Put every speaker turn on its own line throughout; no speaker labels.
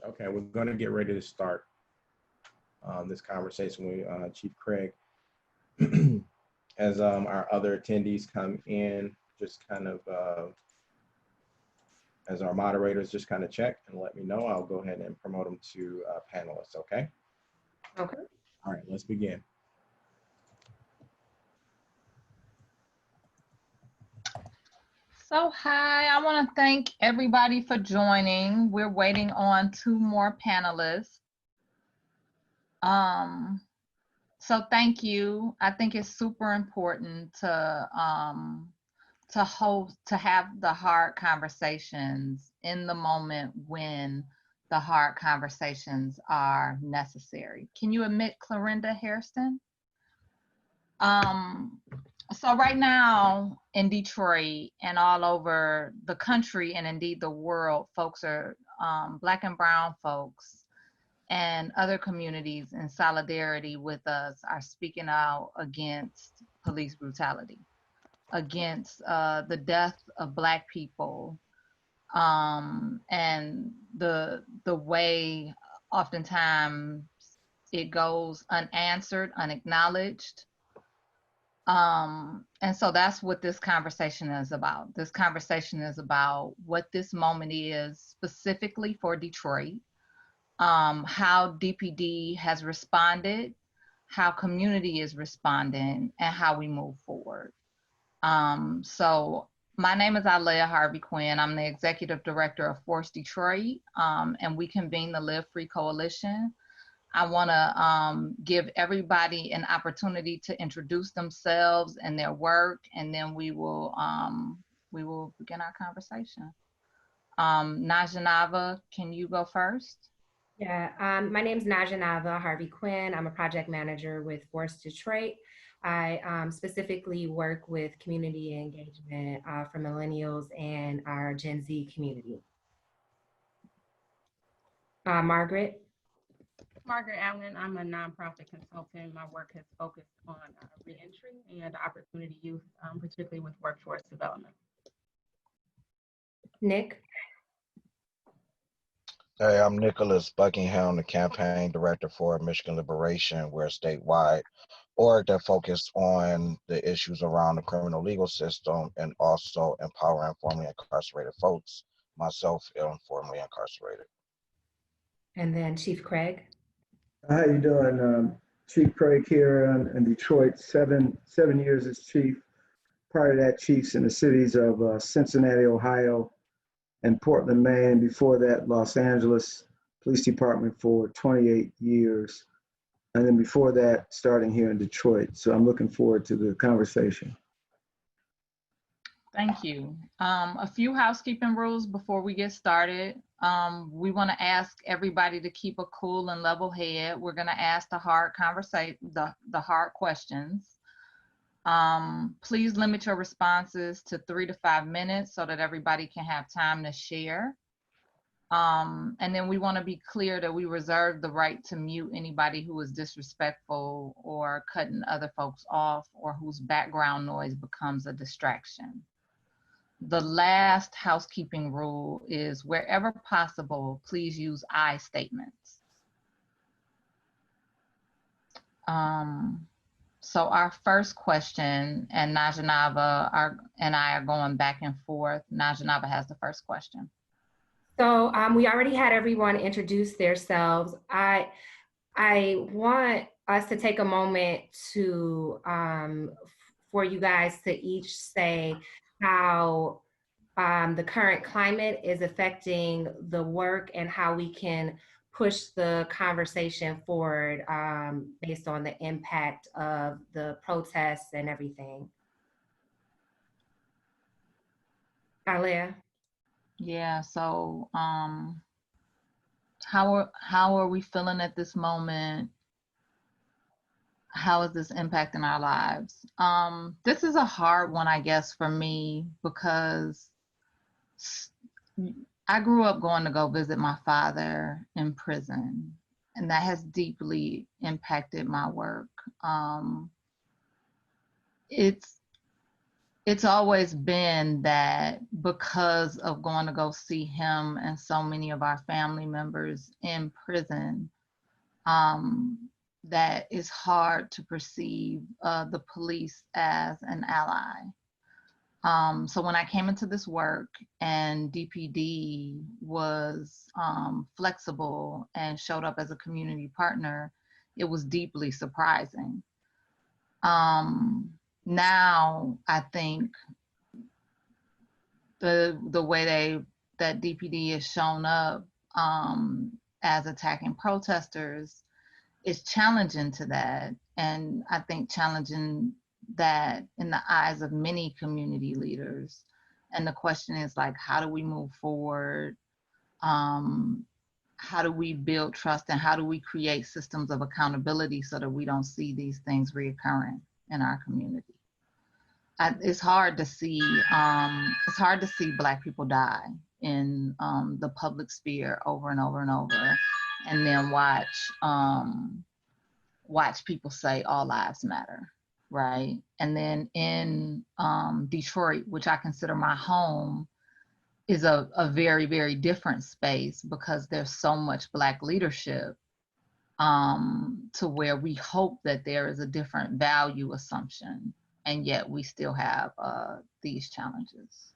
Okay, we're going to get ready to start this conversation with Chief Craig. As our other attendees come in, just kind of, as our moderators just kind of check and let me know, I'll go ahead and promote them to panelists, okay?
Okay.
All right, let's begin.
So hi, I want to thank everybody for joining. We're waiting on 2 more panelists. So thank you. I think it's super important to have the hard conversations in the moment when the hard conversations are necessary. Can you admit Clarendon Harris? So right now in Detroit and all over the country and indeed the world, folks are, Black and brown folks and other communities in solidarity with us are speaking out against police brutality, against the death of Black people, and the way oftentimes it goes unanswered, unacknowledged. And so that's what this conversation is about. This conversation is about what this moment is specifically for Detroit, how DPD has responded, how community is responding, and how we move forward. So my name is Alea Harvey Quinn. I'm the executive director of Force Detroit, and we convene the Live Free Coalition. I want to give everybody an opportunity to introduce themselves and their work, and then we will begin our conversation. Najanava, can you go first?
Yeah, my name is Najanava Harvey Quinn. I'm a project manager with Force Detroit. I specifically work with community engagement for millennials and our Gen Z community. Margaret.
Margaret Allen, I'm a nonprofit consultant. My work has focused on reentry and opportunity youth, particularly with workforce development.
Nick.
Hey, I'm Nicholas Buckingham, the campaign director for Michigan Liberation. We're a statewide org that focused on the issues around the criminal legal system and also empowering formerly incarcerated folks, myself, formerly incarcerated.
And then Chief Craig.
How you doing? Chief Craig here in Detroit, seven years as chief. Prior to that, chiefs in the cities of Cincinnati, Ohio, and Portland, Maine. Before that, Los Angeles Police Department for 28 years. And then before that, starting here in Detroit. So I'm looking forward to the conversation.
Thank you. A few housekeeping rules before we get started. We want to ask everybody to keep a cool and level head. We're going to ask the hard questions. Please limit your responses to 3 to 5 minutes so that everybody can have time to share. And then we want to be clear that we reserve the right to mute anybody who is disrespectful or cutting other folks off or whose background noise becomes a distraction. The last housekeeping rule is wherever possible, please use I statements. So our first question, and Najanava and I are going back and forth. Najanava has the first question.
So we already had everyone introduce themselves. I want us to take a moment to for you guys to each say how the current climate is affecting the work and how we can push the conversation forward based on the impact of the protests and everything. Alea?
Yeah, so how are we feeling at this moment? How is this impacting our lives? This is a hard one, I guess, for me, because I grew up going to go visit my father in prison, and that has deeply impacted my work. It's always been that because of going to go see him and so many of our family members in prison, that it's hard to perceive the police as an ally. So when I came into this work and DPD was flexible and showed up as a community partner, it was deeply surprising. Now I think the way that DPD has shown up as attacking protesters is challenging to that, and I think challenging that in the eyes of many community leaders. And the question is like, how do we move forward? How do we build trust, and how do we create systems of accountability so that we don't see these things reoccurring in our community? It's hard to see. It's hard to see Black people die in the public sphere over and over and over, and then watch people say all lives matter, right? And then in Detroit, which I consider my home, is a very, very different space because there's so much Black leadership to where we hope that there is a different value assumption, and yet we still have these challenges.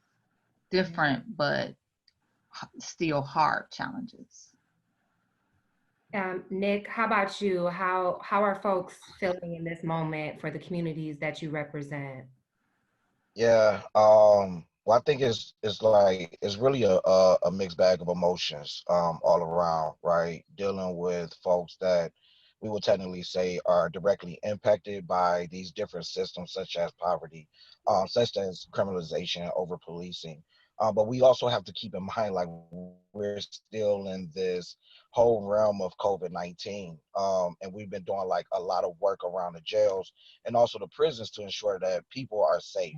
Different, but still hard challenges.
Nick, how about you? How are folks feeling in this moment for the communities that you represent?
Yeah, well, I think it's really a mixed bag of emotions all around, right? Dealing with folks that we would technically say are directly impacted by these different systems, such as poverty, such as criminalization, over policing. But we also have to keep in mind, like, we're still in this whole realm of COVID-19, and we've been doing like a lot of work around the jails and also the prisons to ensure that people are safe.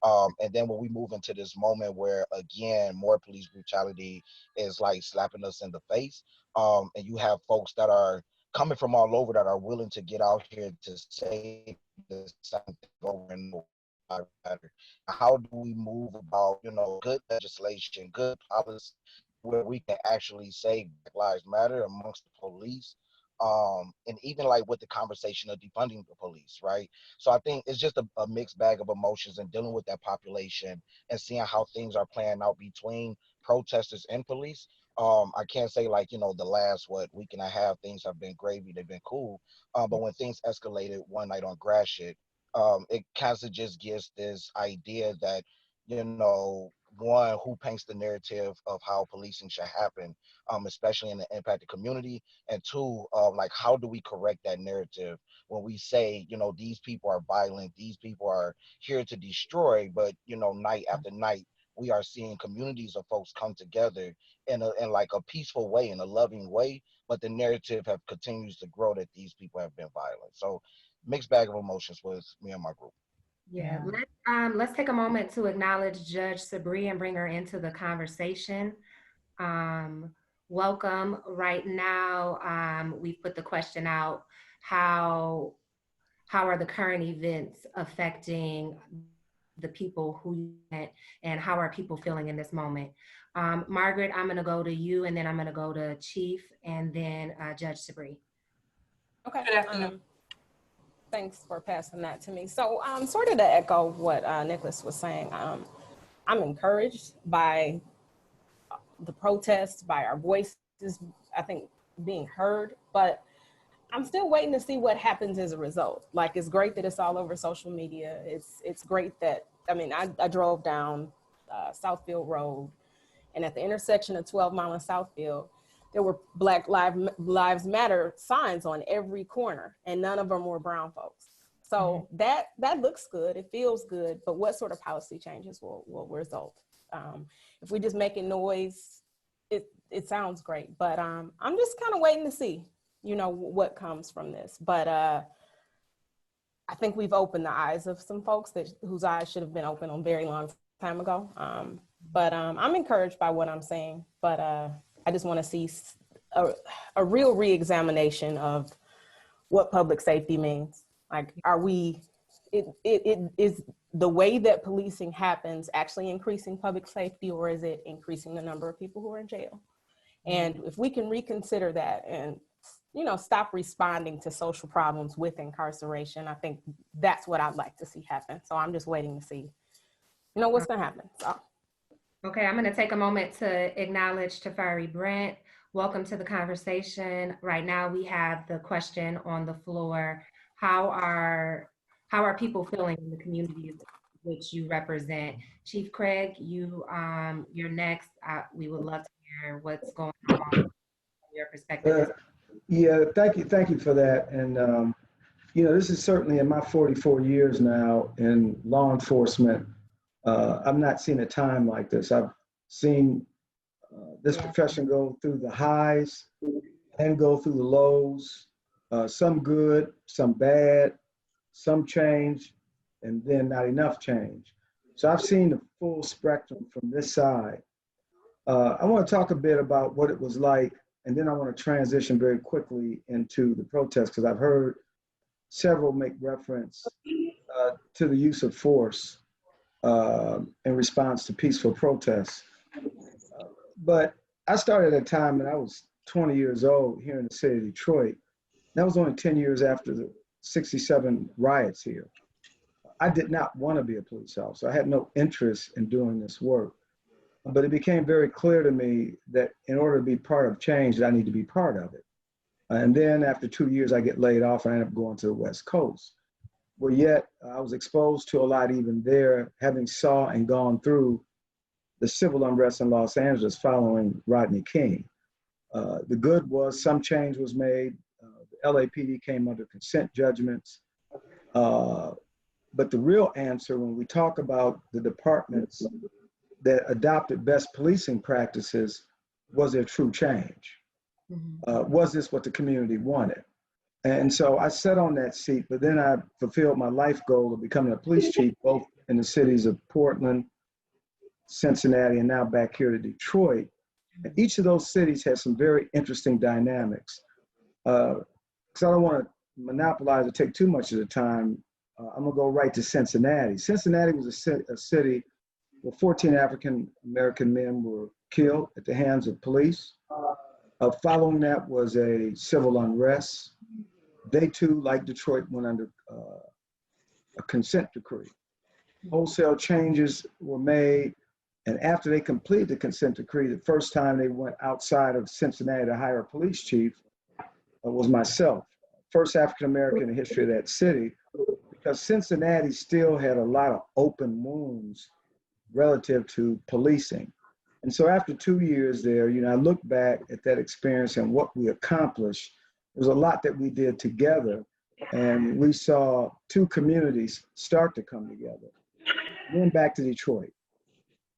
And then when we move into this moment where, again, more police brutality is like slapping us in the face, and you have folks that are coming from all over that are willing to get out here to say the same thing over and over. How do we move about, good legislation, good policy, where we can actually say Black Lives Matter amongst the police, and even like with the conversation of defunding the police, right? So I think it's just a mixed bag of emotions and dealing with that population and seeing how things are playing out between protesters and police. I can't say like, the last week and a half, things have been gravy, they've been cool. But when things escalated one night on Gratiot, it kind of just gives this idea that, one, who paints the narrative of how policing should happen, especially in the impacted community, and two, like, how do we correct that narrative when we say, these people are violent, these people are here to destroy, but, night after night, we are seeing communities of folks come together in like a peaceful way, in a loving way, but the narrative continues to grow that these people have been violent. So mixed bag of emotions with me and my group.
Yeah, let's take a moment to acknowledge Judge Sabri and bring her into the conversation. Welcome. Right now, we've put the question out, how are the current events affecting the people who you met, and how are people feeling in this moment? Margaret, I'm gonna go to you, and then I'm gonna go to Chief, and then Judge Sabri.
Okay. Good afternoon. Thanks for passing that to me. So sort of to echo what Nicholas was saying, I'm encouraged by the protests, by our voices, I think, being heard, but I'm still waiting to see what happens as a result. Like, it's great that it's all over social media. It's great that, I drove down Southfield Road, and at the intersection of 12 Mile and Southfield, there were Black Lives Matter signs on every corner, and none of them were brown folks. So that looks good, it feels good, but what sort of policy changes will result? If we're just making noise, it sounds great, but I'm just kind of waiting to see, what comes from this. But I think we've opened the eyes of some folks whose eyes should have been open a very long time ago. But I'm encouraged by what I'm saying, but I just want to see a real re-examination of what public safety means. Like, the way that policing happens actually increasing public safety, or is it increasing the number of people who are in jail? And if we can reconsider that and, you know, stop responding to social problems with incarceration, I think that's what I'd like to see happen. So I'm just waiting to see, you know, what's gonna happen. So.
Okay, I'm gonna take a moment to acknowledge Tafari Brent. Welcome to the conversation. Right now we have the question on the floor. How are people feeling in the communities which you represent? Chief Craig, you're next. We would love to hear what's going on from your perspective.
Yeah, thank you for that. And you know, this is certainly in my 44 years now in law enforcement. I've not seen a time like this. I've seen this profession go through the highs and go through the lows, some good, some bad, some change, and then not enough change. So I've seen the full spectrum from this side. I want to talk a bit about what it was like, and then I want to transition very quickly into the protest, because I've heard several make reference to the use of force in response to peaceful protests. But I started at a time when I was 20 years old here in the city of Detroit. That was only 10 years after the 67 riots here. I did not want to be a police officer. I had no interest in doing this work. But it became very clear to me that in order to be part of change, I need to be part of it. And then after 2 years, I get laid off and I end up going to the West Coast. Well, yet I was exposed to a lot even there, having saw and gone through the civil unrest in Los Angeles following Rodney King. The good was some change was made. The LAPD came under consent judgments. But the real answer when we talk about the departments that adopted best policing practices, was there true change? Was this what the community wanted? And so I sat on that seat, but then I fulfilled my life goal of becoming a police chief, both in the cities of Portland, Cincinnati, and now back here to Detroit. And each of those cities has some very interesting dynamics. Because I don't want to monopolize or take too much of the time, I'm gonna go right to Cincinnati. Cincinnati was a city where 14 African-American men were killed at the hands of police. Following that was a civil unrest. They too, like Detroit, went under a consent decree. Wholesale changes were made, and after they completed the consent decree, the first time they went outside of Cincinnati to hire a police chief was myself. First African-American in the history of that city, because Cincinnati still had a lot of open wounds relative to policing. And so after 2 years there, you know, I look back at that experience and what we accomplished. There's a lot that we did together, and we saw two communities start to come together. Then back to Detroit.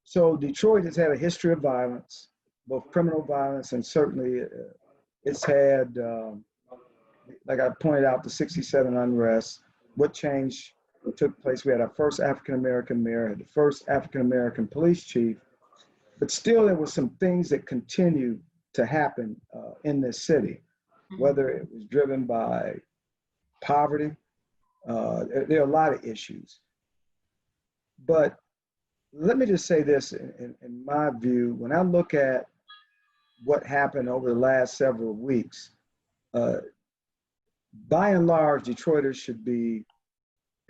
So Detroit has had a history of violence, both criminal violence and certainly it's had, like I pointed out, the 67 unrest. What change took place? We had our first African-American mayor, had the first African-American police chief, but still there were some things that continued to happen in this city, whether it was driven by poverty. There are a lot of issues. But let me just say this, in my view, when I look at what happened over the last several weeks, by and large, Detroiters should be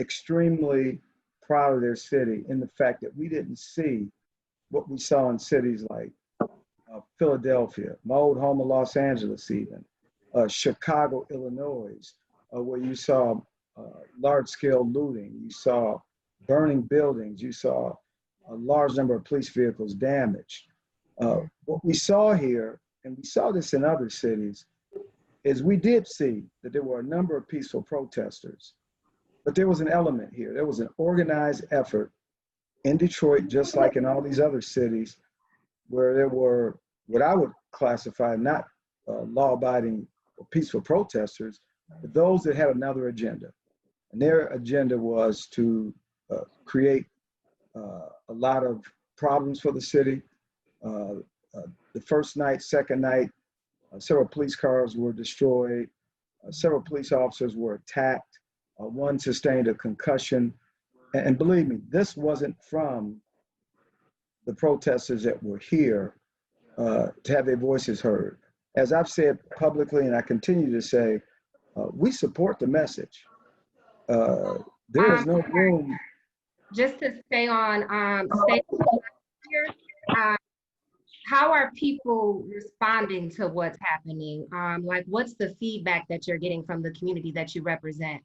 extremely proud of their city in the fact that we didn't see what we saw in cities like Philadelphia, my old home of Los Angeles even, Chicago, Illinois, where you saw large-scale looting, you saw burning buildings, you saw a large number of police vehicles damaged. What we saw here, and we saw this in other cities, is we did see that there were a number of peaceful protesters, but there was an element here. There was an organized effort in Detroit, just like in all these other cities, where there were what I would classify not law-abiding or peaceful protesters, but those that had another agenda. And their agenda was to create a lot of problems for the city. The first night, second night, several police cars were destroyed. Several police officers were attacked. One sustained a concussion. and believe me, this wasn't from the protesters that were here to have their voices heard. As I've said publicly, and I continue to say, we support the message. There is no room.
Just to stay on, here, how are people responding to what's happening? Like, what's the feedback that you're getting from the community that you represent?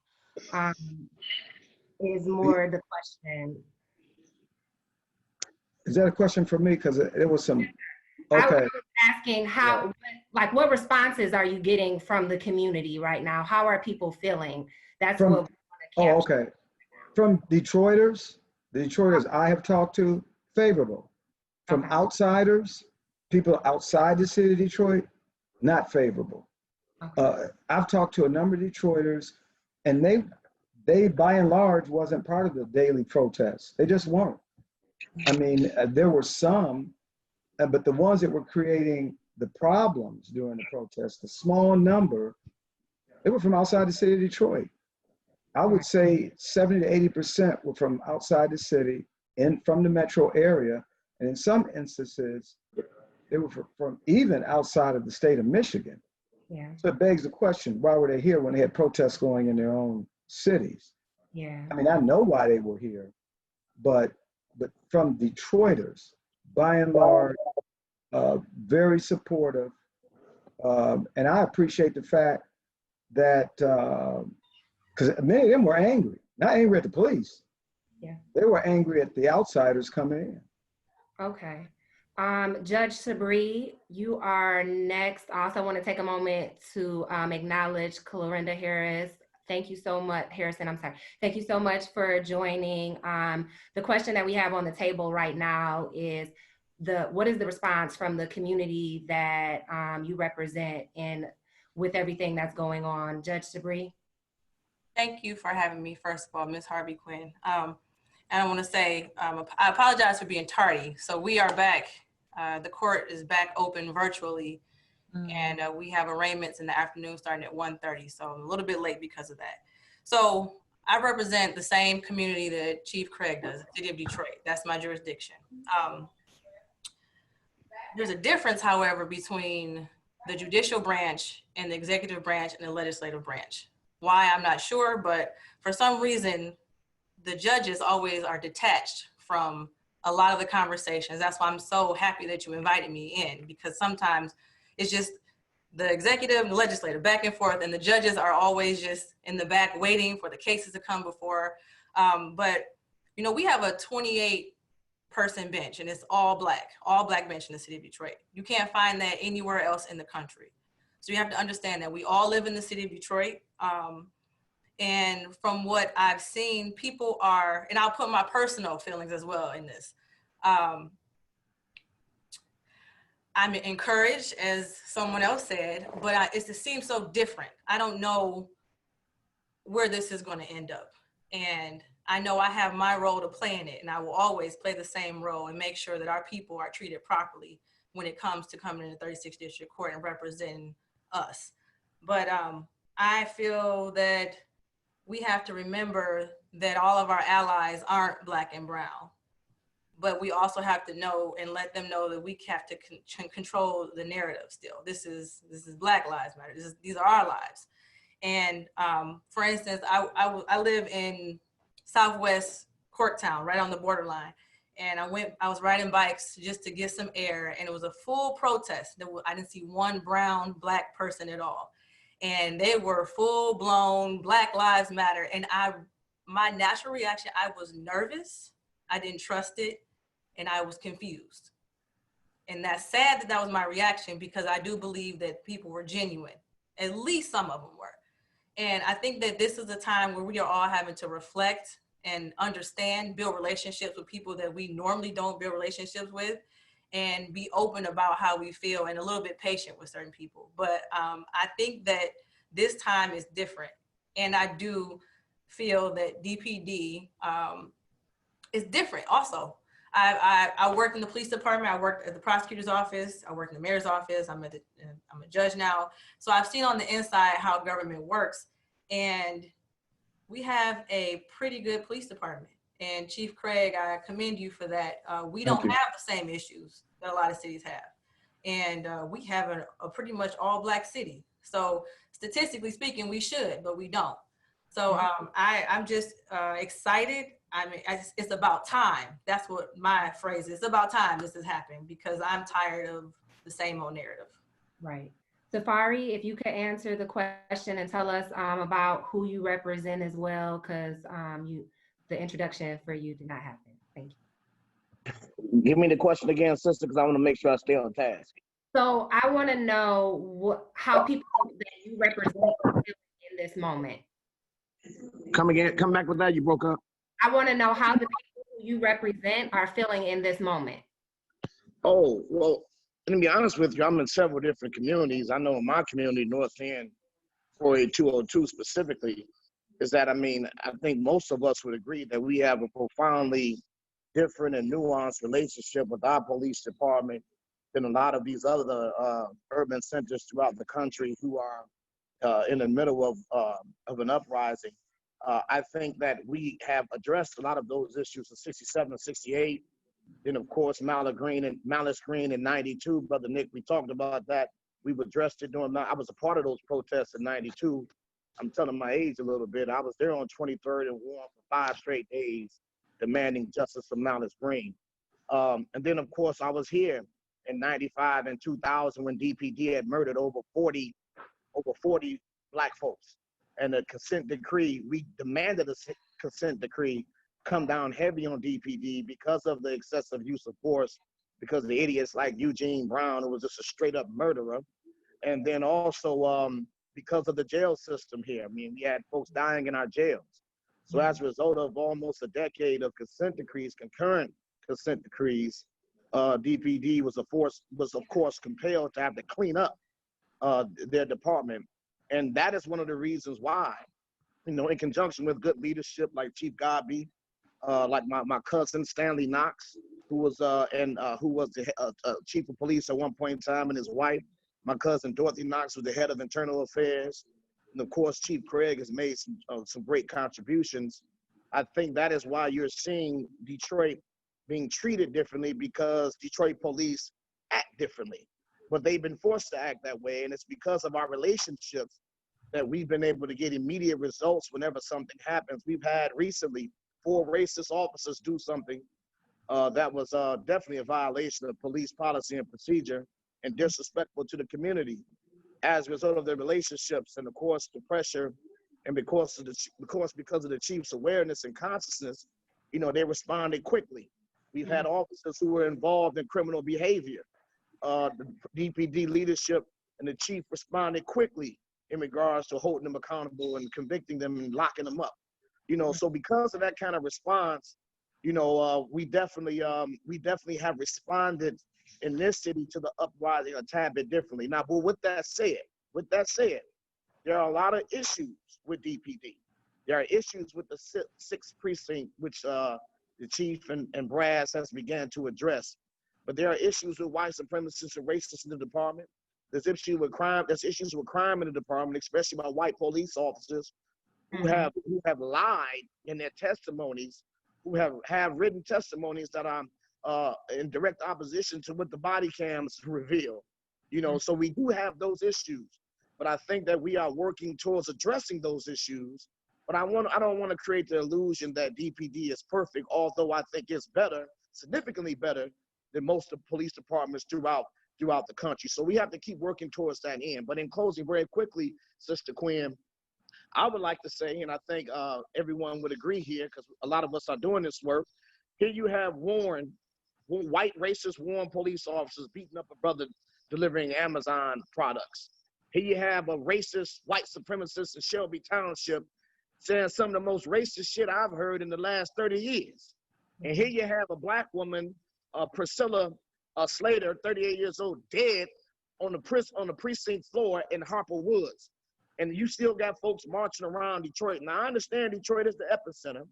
Is more the question.
Is that a question for me? Because it was some,
I
okay.
was asking how, like, what responses are you getting from the community right now? How are people feeling? That's
From,
what we want to capture.
okay. From Detroiters, the Detroiters I have talked to, favorable. From
Okay.
outsiders, people outside the city of Detroit, not favorable.
Okay.
I've talked to a number of Detroiters, and they by and large wasn't part of the daily protests. They just weren't. I mean, there were some, but the ones that were creating the problems during the protests, the small number, they were from outside the city of Detroit. I would say 70 to 80% were from outside the city and from the metro area. And in some instances, they were from even outside of the state of Michigan.
Yeah.
So it begs the question, why were they here when they had protests going in their own cities?
Yeah.
I mean, I know why they were here, but from Detroiters, by and large, very supportive. And I appreciate the fact that, because many of them were angry, not angry at the police.
Yeah.
They were angry at the outsiders coming in.
Okay. Judge Sabri, you are next. I also want to take a moment to acknowledge Clarendon Harris. Thank you so much, Harrison, I'm sorry. Thank you so much for joining. The question that we have on the table right now is, what is the response from the community that you represent and with everything that's going on? Judge Sabri?
Thank you for having me, first of all, Ms. Harvey Quinn. And I want to say, I apologize for being tardy. So we are back. The court is back open virtually, and we have arraignments in the afternoon starting at 1:30. So I'm a little bit late because of that. So I represent the same community that Chief Craig does, the city of Detroit. That's my jurisdiction. There's a difference, however, between the judicial branch and the executive branch and the legislative branch. Why, I'm not sure, but for some reason, the judges always are detached from a lot of the conversations. That's why I'm so happy that you invited me in, because sometimes it's just the executive and the legislative back and forth, and the judges are always just in the back waiting for the cases to come before. But you know, we have a 28-person bench, and it's all black bench in the city of Detroit. You can't find that anywhere else in the country. So you have to understand that we all live in the city of Detroit. And from what I've seen, people are, and I'll put my personal feelings as well in this. I'm encouraged, as someone else said, but it seems so different. I don't know where this is going to end up. And I know I have my role to play in it, and I will always play the same role and make sure that our people are treated properly when it comes to coming into 36th District Court and representing us. But I feel that we have to remember that all of our allies aren't black and brown, but we also have to know and let them know that we have to control the narrative still. This is Black Lives Matter. These are our lives. And for instance, I live in Southwest Corktown, right on the borderline. And I was riding bikes just to get some air, and it was a full protest. I didn't see one brown, black person at all. And they were full blown Black Lives Matter. And my natural reaction, I was nervous. I didn't trust it. And I was confused. And that's sad that was my reaction, because I do believe that people were genuine. At least some of them were. And I think that this is a time where we are all having to reflect and understand, build relationships with people that we normally don't build relationships with, and be open about how we feel and a little bit patient with certain people. But I think that this time is different. And I do feel that DPD is different also. I worked in the police department. I worked at the prosecutor's office. I worked in the mayor's office. I'm a judge now. So I've seen on the inside how government works. And we have a pretty good police department. And Chief Craig, I commend you for that. We don't have the same issues that a lot of cities have. And we have a pretty much all Black city. So statistically speaking, we should, but we don't. So I'm just excited. I mean, it's about time. That's what my phrase is. It's about time this is happening because I'm tired of the same old narrative.
Right. Safari, if you could answer the question and tell us about who you represent as well, because the introduction for you did not happen. Thank you.
Give me the question again, sister, because I want to make sure I stay on task.
So I want to know how people that you represent are feeling in this moment.
Come again. Come back with that. You broke up.
I want to know how the people who you represent are feeling in this moment.
Oh, well, let me be honest with you. I'm in several different communities. I know in my community, North End, 48202 specifically, is that, I mean, I think most of us would agree that we have a profoundly different and nuanced relationship with our police department than a lot of these other urban centers throughout the country who are in the middle of an uprising. I think that we have addressed a lot of those issues in 67 and 68. Then, of course, Malice Green in 92. Brother Nick, we talked about that. We've addressed it during, I was a part of those protests in 92. I'm telling my age a little bit. I was there on 23rd and Warren for 5 straight days demanding justice for Malice Green. And then, of course, I was here in 95 and 2000 when DPD had murdered over 40 Black folks. And the consent decree, we demanded a consent decree come down heavy on DPD because of the excessive use of force, because of the idiots like Eugene Brown, who was just a straight up murderer. And then also because of the jail system here. I mean, we had folks dying in our jails. So as a result of almost a decade of consent decrees, concurrent consent decrees, DPD was of course compelled to have to clean up their department. And that is one of the reasons why, you know, in conjunction with good leadership like Chief Godby, like my cousin Stanley Knox, who was the chief of police at one point in time, and his wife, my cousin Dorothy Knox, was the head of internal affairs, and of course Chief Craig has made some great contributions. I think that is why you're seeing Detroit being treated differently, because Detroit police act differently. But they've been forced to act that way, and it's because of our relationships that we've been able to get immediate results whenever something happens. We've had recently 4 racist officers do something that was definitely a violation of police policy and procedure and disrespectful to the community. As a result of their relationships and of course the pressure, and because of the chief's awareness and consciousness, you know, they responded quickly. We've had officers who were involved in criminal behavior. The DPD leadership and the chief responded quickly in regards to holding them accountable and convicting them and locking them up. You know, so because of that kind of response, you know, we definitely have responded in this city to the uprising a tad bit differently. Now, but with that said, there are a lot of issues with DPD. There are issues with the 6th precinct, which the chief and Brass has began to address. But there are issues with white supremacists and racists in the department. There's issues with crime. There's issues with crime in the department, especially by white police officers who have lied in their testimonies, who have written testimonies that are in direct opposition to what the body cams reveal. You know, so we do have those issues, but I think that we are working towards addressing those issues. But I don't want to create the illusion that DPD is perfect, although I think it's better, significantly better than most of the police departments throughout the country. So we have to keep working towards that end. But in closing, very quickly, Sister Quinn, I would like to say, and I think everyone would agree here, because a lot of us are doing this work, here you have white racist Warren police officers beating up a brother delivering Amazon products. Here you have a racist white supremacist in Shelby Township saying some of the most racist shit I've heard in the last 30 years. And here you have a Black woman, Priscilla Slater, 38 years old, dead on the precinct floor in Harper Woods. And you still got folks marching around Detroit. Now, I understand Detroit is the epicenter,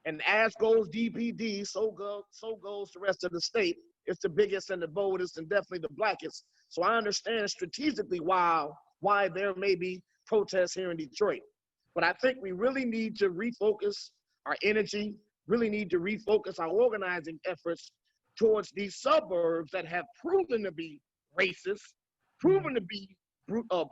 and as goes DPD, so goes the rest of the state. It's the biggest and the boldest and definitely the blackest. So I understand strategically why there may be protests here in Detroit. But I think we really need to refocus our energy really need to refocus our organizing efforts towards these suburbs that have proven to be racist, proven to be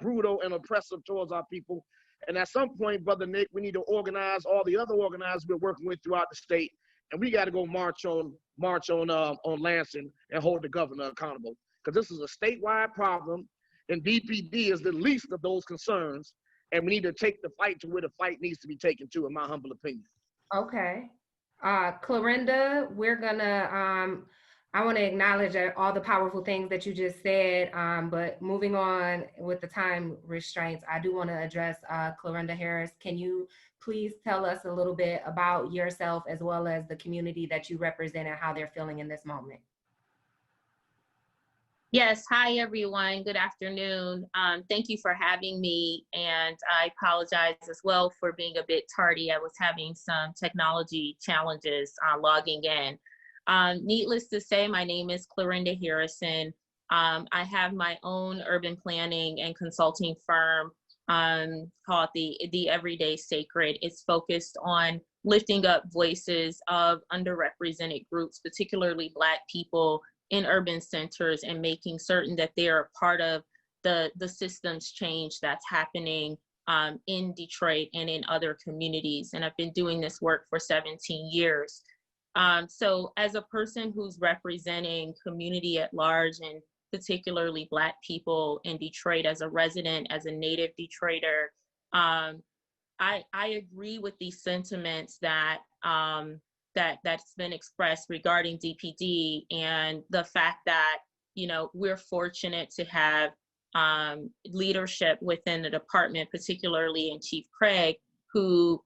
brutal and oppressive towards our people. And at some point, Brother Nick, we need to organize all the other organizers we're working with throughout the state, and we got to go march on Lansing and hold the governor accountable, because this is a statewide problem, and DPD is the least of those concerns, and we need to take the fight to where the fight needs to be taken to, in my humble opinion.
Okay. Clarenda, we're gonna, I want to acknowledge all the powerful things that you just said, but moving on with the time restraints, I do want to address Clarenda Harris. Can you please tell us a little bit about yourself as well as the community that you represent and how they're feeling in this moment?
Yes, hi everyone, good afternoon. Thank you for having me, and I apologize as well for being a bit tardy. I was having some technology challenges logging in. Needless to say, my name is Clarenda Harrison. I have my own urban planning and consulting firm called the Everyday Sacred. It's focused on lifting up voices of underrepresented groups, particularly Black people, in urban centers, and making certain that they are part of the systems change that's happening in Detroit and in other communities. And I've been doing this work for 17 years. So as a person who's representing community at large, and particularly Black people in Detroit, as a resident, as a native Detroiter, I agree with these sentiments that that's been expressed regarding DPD, and the fact that, you know, we're fortunate to have leadership within the department, particularly in Chief Craig, who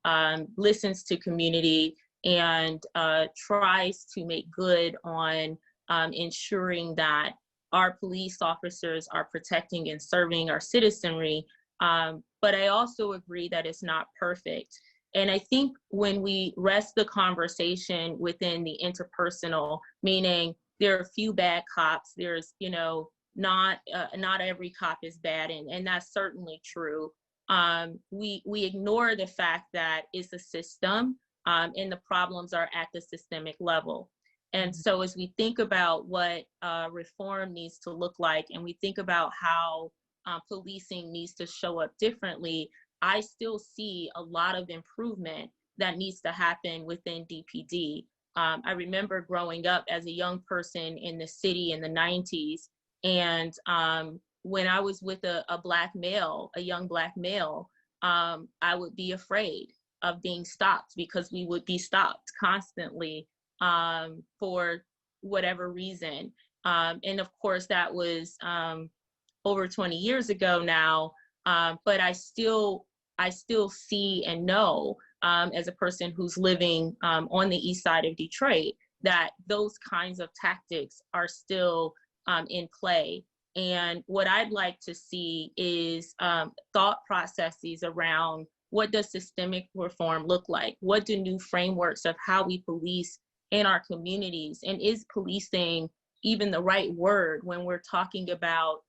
listens to community and tries to make good on ensuring that our police officers are protecting and serving our citizenry. But I also agree that it's not perfect. And I think when we rest the conversation within the interpersonal, meaning there are a few bad cops, there's, you know, not every cop is bad, and that's certainly true. We ignore the fact that it's a system, and the problems are at the systemic level. And so as we think about what reform needs to look like, and we think about how policing needs to show up differently, I still see a lot of improvement that needs to happen within DPD. I remember growing up as a young person in the city in the 90s, and when I was with a Black male, a young Black male, I would be afraid of being stopped, because we would be stopped constantly for whatever reason. And of course, that was over 20 years ago now, but I still see and know, as a person who's living on the east side of Detroit, that those kinds of tactics are still in play. And what I'd like to see is thought processes around, what does systemic reform look like? What do new frameworks of how we police in our communities? And is policing even the right word when we're talking about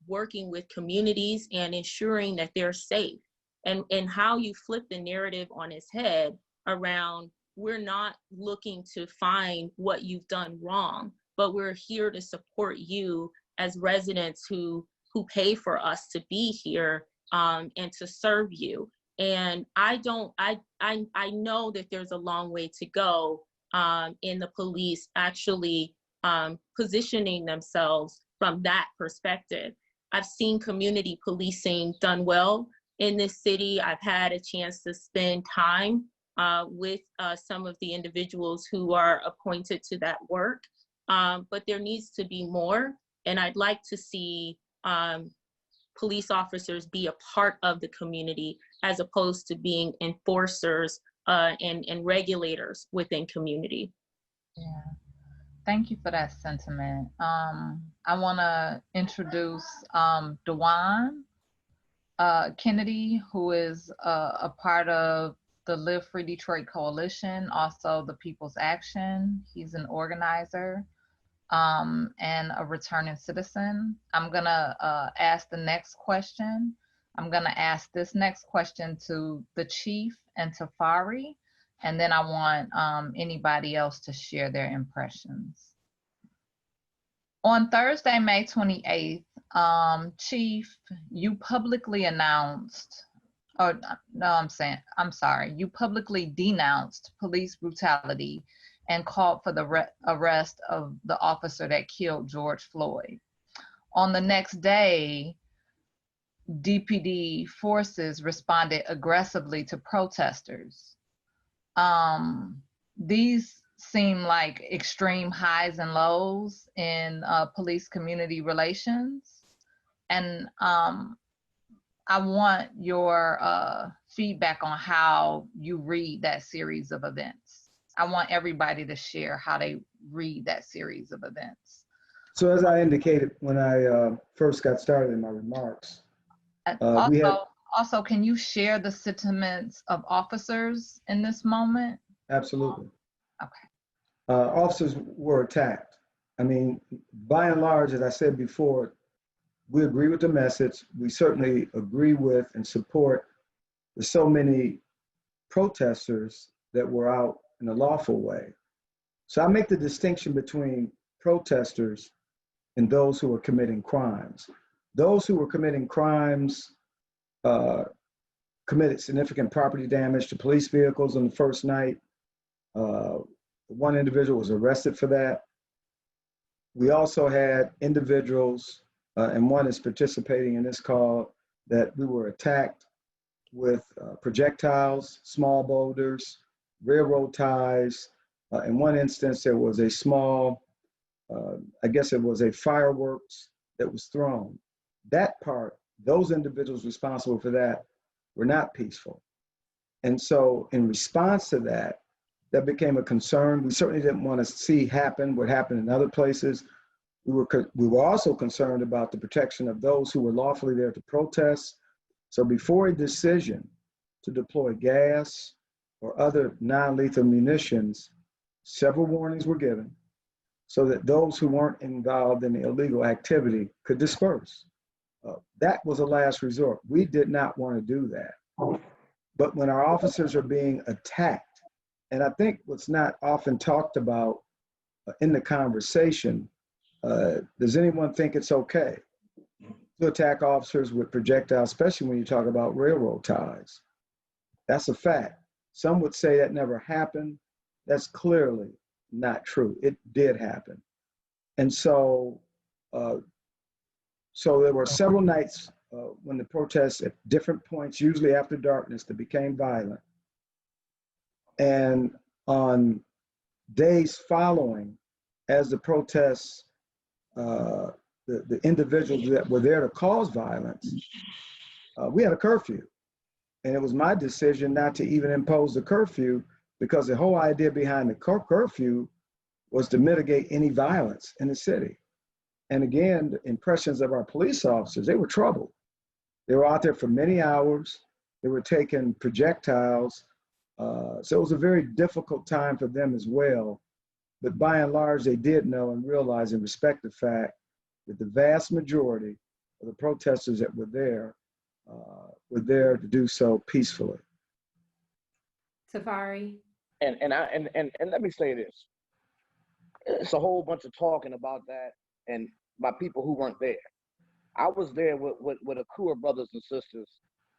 working with communities and ensuring that they're safe? And how you flip the narrative on its head around, we're not looking to find what you've done wrong, but we're here to support you as residents who pay for us to be here and to serve you. And I know that there's a long way to go in the police actually positioning themselves from that perspective. I've seen community policing done well in this city. I've had a chance to spend time with some of the individuals who are appointed to that work, but there needs to be more. And I'd like to see police officers be a part of the community, as opposed to being enforcers and regulators within community.
Yeah, thank you for that sentiment. I want to introduce Dewan Kennedy, who is a part of the Live Free Detroit Coalition, also the People's Action. He's an organizer and a returning citizen. I'm gonna ask the next question. I'm gonna ask this next question to the chief and to Fari. And then I want anybody else to share their impressions. On Thursday, May 28th, Chief, you publicly announced, or no, I'm sorry, you publicly denounced police brutality and called for the arrest of the officer that killed George Floyd. On the next day, DPD forces responded aggressively to protesters. These seem like extreme highs and lows in police community relations. And I want your feedback on how you read that series of events. I want everybody to share how they read that series of events.
So as I indicated when I first got started in my remarks,
also, can you share the sentiments of officers in this moment?
Absolutely.
Okay.
Officers were attacked. I mean, by and large, as I said before, we agree with the message. We certainly agree with and support the so many protesters that were out in a lawful way. So I make the distinction between protesters and those who are committing crimes. Those who were committing crimes committed significant property damage to police vehicles on the first night. One individual was arrested for that. We also had individuals, and one is participating in this call, that we were attacked with projectiles, small boulders, railroad ties. In one instance, there was a small, I guess it was a fireworks that was thrown. That part, those individuals responsible for that were not peaceful. And so in response to that, that became a concern. We certainly didn't want to see happen what happened in other places. We were also concerned about the protection of those who were lawfully there to protest. So before a decision to deploy gas or other non-lethal munitions, several warnings were given so that those who weren't involved in the illegal activity could disperse. That was a last resort. We did not want to do that. But when our officers are being attacked, and I think what's not often talked about in the conversation, does anyone think it's okay to attack officers with projectiles, especially when you talk about railroad ties? That's a fact. Some would say that never happened. That's clearly not true. It did happen. And so, so there were several nights when the protests at different points, usually after darkness, that became violent. And on days following, as the protests, the individuals that were there to cause violence, we had a curfew. And it was my decision not to even impose the curfew, because the whole idea behind the curfew was to mitigate any violence in the city. And again, the impressions of our police officers, they were troubled. They were out there for many hours. They were taking projectiles. So it was a very difficult time for them as well. But by and large, they did know and realize and respect the fact that the vast majority of the protesters that were there to do so peacefully.
Tafari?
And let me say this. It's a whole bunch of talking about that and by people who weren't there. I was there with a crew of brothers and sisters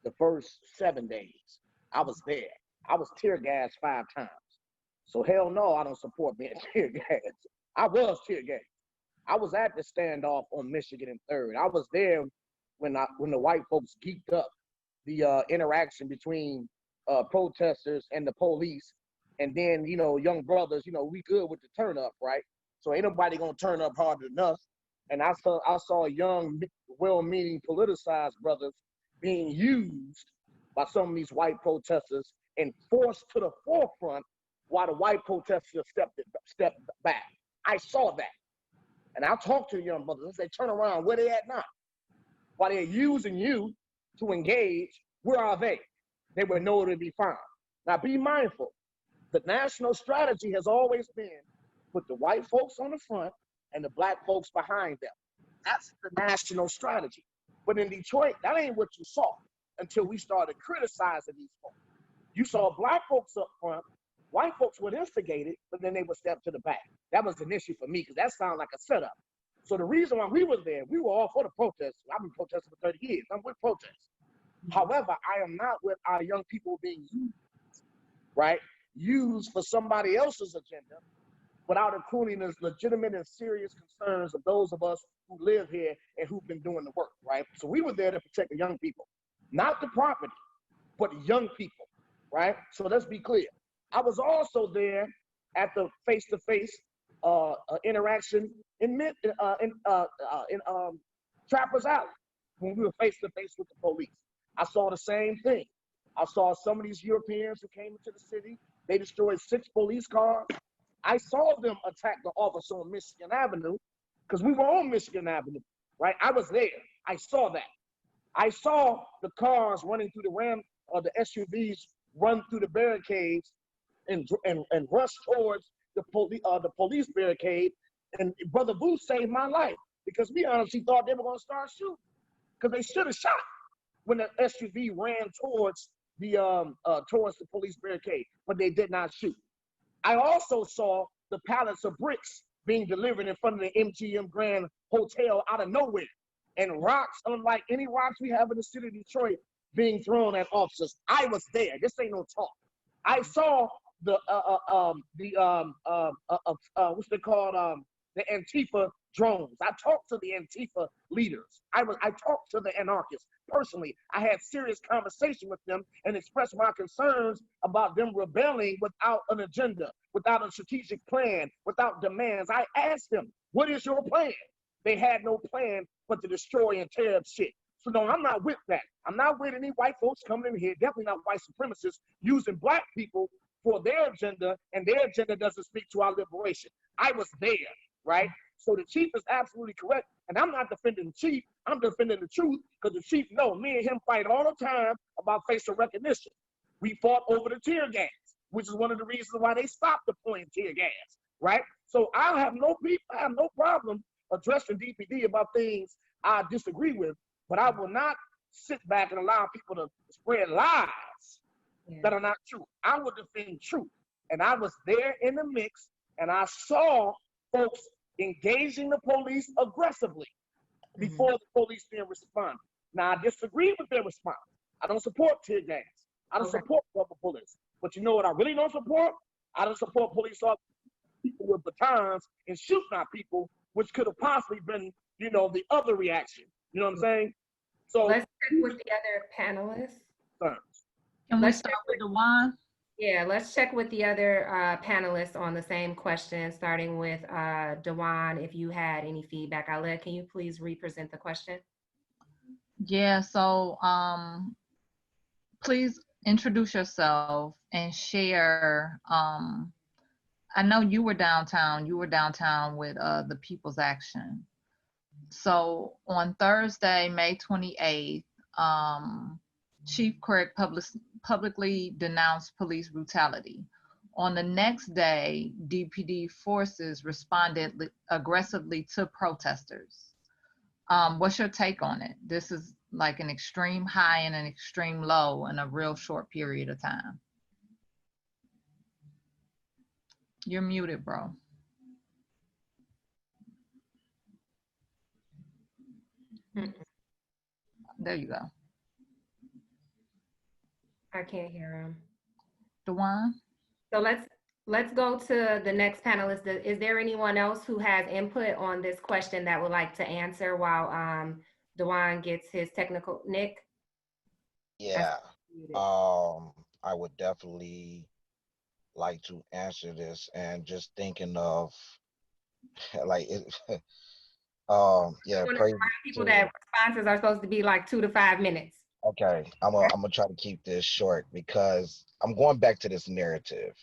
the first 7 days. I was there. I was tear gassed 5 times. So hell no, I don't support being tear gassed. I was tear gassed. I was at the standoff on Michigan and 3rd. I was there when the white folks geeked up the interaction between protesters and the police. And then, you know, young brothers, you know, we good with the turn up, right? So ain't nobody gonna turn up harder than us. And I saw young, well-meaning, politicized brothers being used by some of these white protesters and forced to the forefront while the white protesters stepped back. I saw that. And I talked to the young brothers and said, turn around, where they at now? While they're using you to engage, where are they? They were nowhere to be found. Now be mindful, the national strategy has always been put the white folks on the front and the black folks behind them. That's the national strategy. But in Detroit, that ain't what you saw until we started criticizing these folks. You saw black folks up front White folks would instigate it, but then they would step to the back. That was an issue for me because that sounded like a setup. So the reason why we were there, we were all for the protests. I've been protesting for 30 years. I'm with protests. However, I am not with our young people being used, right? Used for somebody else's agenda without including the legitimate and serious concerns of those of us who live here and who've been doing the work, right? So we were there to protect the young people, not the property, but young people, right? So let's be clear. I was also there at the face-to-face interaction in Trappers Alley when we were face-to-face with the police. I saw the same thing. I saw some of these Europeans who came into the city. They destroyed 6 police cars. I saw them attack the officer on Michigan Avenue because we were on Michigan Avenue, right? I was there. I saw that. I saw the cars running through the SUVs run through the barricades and rush towards the police barricade. And Brother Boo saved my life because we honestly thought they were going to start shooting because they should have shot when the SUV ran towards the police barricade, but they did not shoot. I also saw the pallets of bricks being delivered in front of the MGM Grand Hotel out of nowhere, and rocks, unlike any rocks we have in the city of Detroit, being thrown at officers. I was there. This ain't no talk. I saw the what's they called the Antifa drones. I talked to the Antifa leaders. I talked to the anarchists personally. I had serious conversation with them and expressed my concerns about them rebelling without an agenda, without a strategic plan, without demands. I asked them, "What is your plan?" They had no plan but to destroy and tear up shit. So no, I'm not with that. I'm not with any white folks coming in here, definitely not white supremacists, using black people for their agenda, and their agenda doesn't speak to our liberation. I was there, right? So the chief is absolutely correct, and I'm not defending the chief, I'm defending the truth, because the chief knows me and him fight all the time about facial recognition. We fought over the tear gas, which is one of the reasons why they stopped deploying tear gas, right? So I have no problem addressing DPD about things I disagree with, but I will not sit back and allow people to spread lies that are not true. I will defend truth. And I was there in the mix, and I saw folks engaging the police aggressively before the police didn't respond. Now, I disagree with their response. I don't support tear gas. I don't support rubber bullets. But you know what I really don't support? I don't support police officers, people with batons and shooting at people, which could have possibly been, the other reaction. You know what I'm saying? So
let's check with the other panelists.
Can we start with Dewan?
Yeah, let's check with the other panelists on the same question, starting with Dewan, if you had any feedback. Aled, can you please represent the question?
Yeah, so please introduce yourself and share. I know you were downtown with the People's Action. So on Thursday, May 28th, Chief Craig publicly denounced police brutality. On the next day, DPD forces responded aggressively to protesters. What's your take on it? This is like an extreme high and an extreme low in a real short period of time. You're muted, bro. There you go.
I can't hear him.
Dewan?
So let's go to the next panelist. Is there anyone else who has input on this question that would like to answer while Dewan gets his technical? Nick?
Yeah, I would definitely like to answer this, and just thinking of like it. Yeah, praise
people that responses are supposed to be like 2 to 5 minutes.
Okay, I'm gonna try to keep this short because I'm going back to this narrative.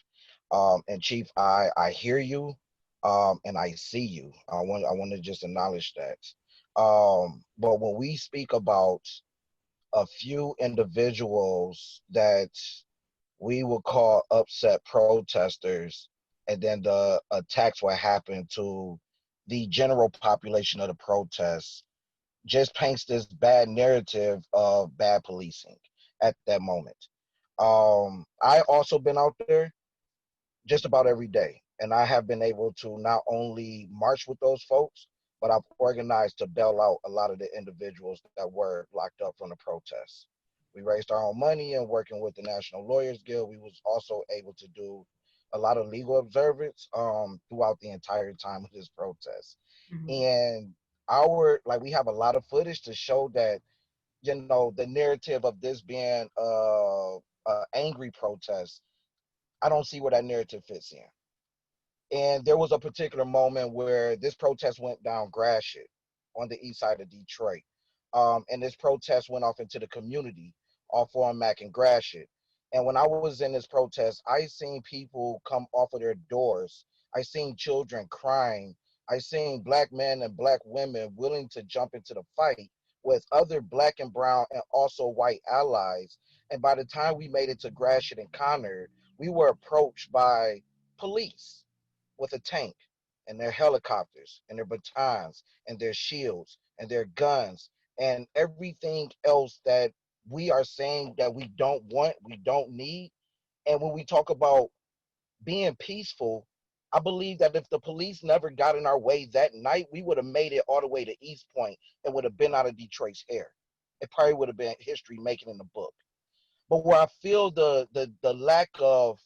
And Chief, I hear you, and I see you. I want to just acknowledge that. But when we speak about a few individuals that we would call upset protesters, and then the attacks will happen to the general population of the protests, just paints this bad narrative of bad policing at that moment. I also been out there, just about every day. And I have been able to not only march with those folks, but I've organized to bail out a lot of the individuals that were locked up from the protests. We raised our own money, and working with the National Lawyers Guild, we was also able to do a lot of legal observance throughout the entire time of this protest. And we have a lot of footage to show that, you know, the narrative of this being angry protest, I don't see where that narrative fits in. And there was a particular moment where this protest went down Gratiot on the east side of Detroit. And this protest went off into the community off on Mack and Gratiot. And when I was in this protest, I seen people come off of their doors. I seen children crying. I seen Black men and Black women willing to jump into the fight with other Black and brown and also white allies. And by the time we made it to Gratiot and Conard, we were approached by police with a tank and their helicopters and their batons and their shields and their guns and everything else that we are saying that we don't want, we don't need. And when we talk about being peaceful, I believe that if the police never got in our way that night, we would have made it all the way to East Point and would have been out of Detroit's hair. It probably would have been history making in the book. But where I feel the lack of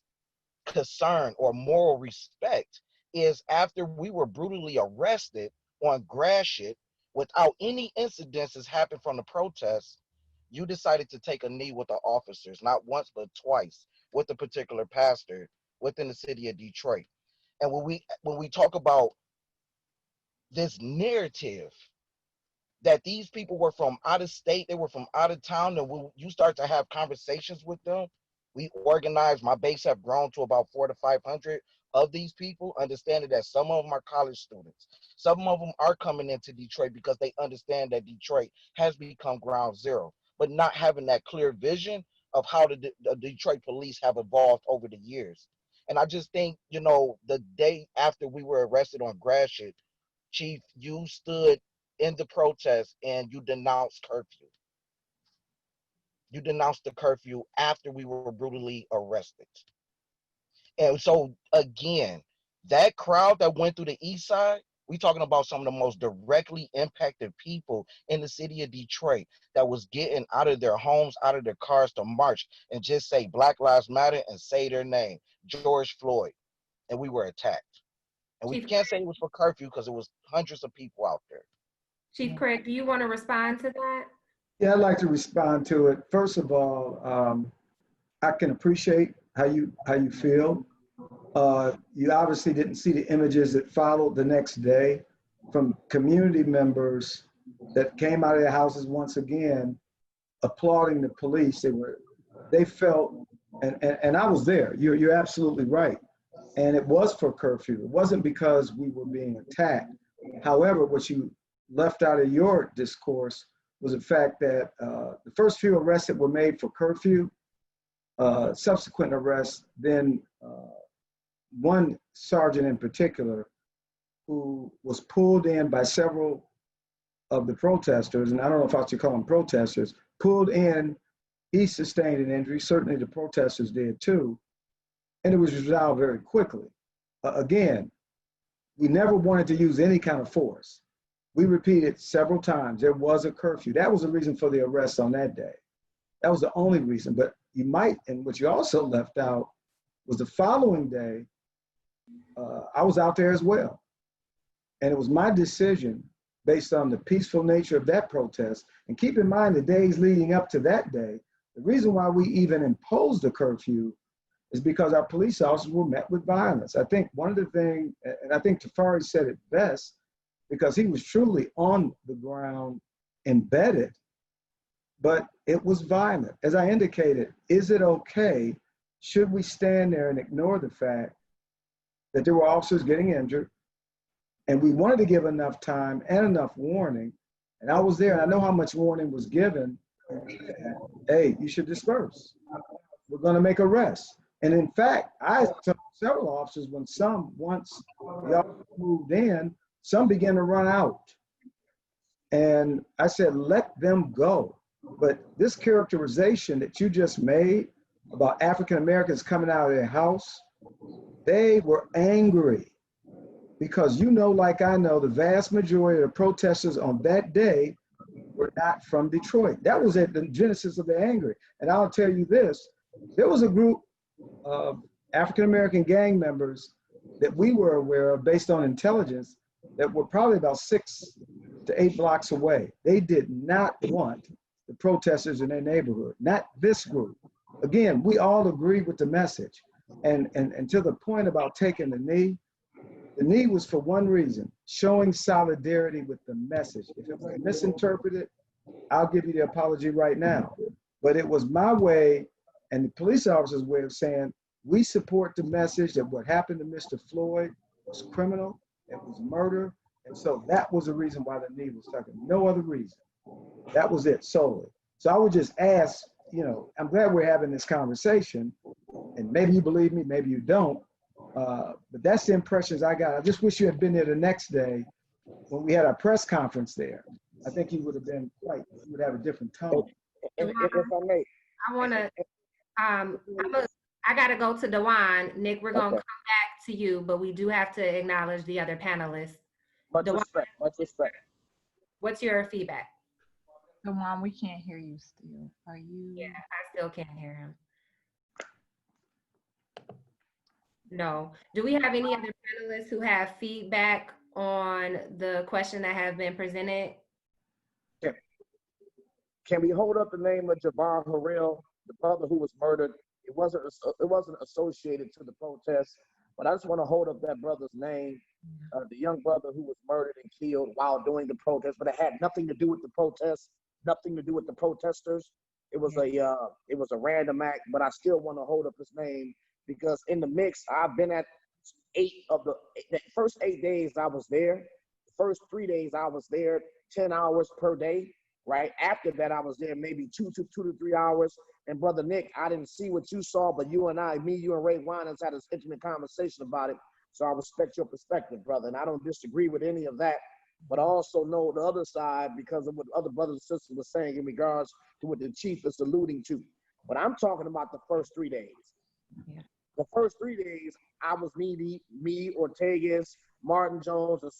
concern or moral respect is after we were brutally arrested on Gratiot without any incidences happen from the protests, you decided to take a knee with the officers, not once but twice, with the particular pastor within the city of Detroit. And when we talk about this narrative that these people were from out of state, they were from out of town, and when you start to have conversations with them, we organized, my base have grown to about 400 to 500 of these people, understanding that some of them are college students. Some of them are coming into Detroit because they understand that Detroit has become ground zero, but not having that clear vision of how the Detroit police have evolved over the years. And I just think, you know, the day after we were arrested on Gratiot, Chief, you stood in the protest and you denounced curfew. You denounced the curfew after we were brutally arrested. And so again, that crowd that went through the east side, we talking about some of the most directly impacted people in the city of Detroit that was getting out of their homes, out of their cars to march and just say Black Lives Matter and say their name, George Floyd. And we were attacked. And we can't say it was for curfew because it was hundreds of people out there.
Chief Craig, do you want to respond to that?
Yeah, I'd like to respond to it. First of all, I can appreciate how you feel. You obviously didn't see the images that followed the next day from community members that came out of their houses once again, applauding the police. They felt, and I was there. You're absolutely right. And it was for curfew. It wasn't because we were being attacked. However, what you left out of your discourse was the fact that the first few arrests that were made for curfew, subsequent arrests, then one sergeant in particular who was pulled in by several of the protesters, and I don't know if I should call them protesters, pulled in, he sustained an injury, certainly the protesters did too, and it was resolved very quickly. Again, we never wanted to use any kind of force. We repeated several times, there was a curfew. That was the reason for the arrest on that day. That was the only reason, but you might, and what you also left out was the following day, I was out there as well. And it was my decision based on the peaceful nature of that protest. And keep in mind the days leading up to that day, the reason why we even imposed the curfew is because our police officers were met with violence. I think one of the things, and I think Tafari said it best, because he was truly on the ground, embedded, but it was violent. As I indicated, is it okay, should we stand there and ignore the fact that there were officers getting injured, and we wanted to give enough time and enough warning, and I was there, and I know how much warning was given. Hey, you should disperse. We're gonna make arrests. And in fact, I told several officers once the officers moved in, some began to run out. And I said, let them go. But this characterization that you just made about African Americans coming out of their house, They were angry because, you know, like I know, the vast majority of the protesters on that day were not from Detroit. That was at the genesis of the anger. And I'll tell you this, there was a group of African-American gang members that we were aware of based on intelligence that were probably about 6 to 8 blocks away. They did not want the protesters in their neighborhood, not this group. Again, we all agree with the message. And to the point about taking the knee was for one reason, showing solidarity with the message. If it was misinterpreted, I'll give you the apology right now. But it was my way and the police officer's way of saying, we support the message that what happened to Mr. Floyd was criminal, it was murder. And so that was the reason why the knee was taken, no other reason. That was it solely. So I would just ask, you know, I'm glad we're having this conversation, and maybe you believe me, maybe you don't, but that's the impressions I got. I just wish you had been there the next day when we had our press conference there. I think you would have been you would have a different tone.
If I may.
I want to, I got to go to Dewan. Nick, we're going to come back to you, but we do have to acknowledge the other panelists.
Much
Dewan,
respect, much respect.
what's your feedback?
Dewan, we can't hear you still. Are you?
Yeah, I still can't hear him. No. Do we have any other panelists who have feedback on the question that has been presented?
Can we hold up the name of Jabbar Harrell, the brother who was murdered? It wasn't associated to the protest, but I just want to hold up that brother's name, the young brother who was murdered and killed while doing the protest, but it had nothing to do with the protest, nothing to do with the protesters. It was a random act, but I still want to hold up his name because in the mix, I've been at the first 8 days I was there. The first 3 days I was there, 10 hours per day. Right after that, I was there maybe 2 to 3 hours. And Brother Nick, I didn't see what you saw, but you and Ray Winans had this intimate conversation about it. So I respect your perspective, brother. And I don't disagree with any of that. But I also know the other side because of what other brothers and sisters were saying in regards to what the chief is alluding to. But I'm talking about the first 3 days.
Yeah.
The first 3 days, I was me, Ortegas, Martin Jones, and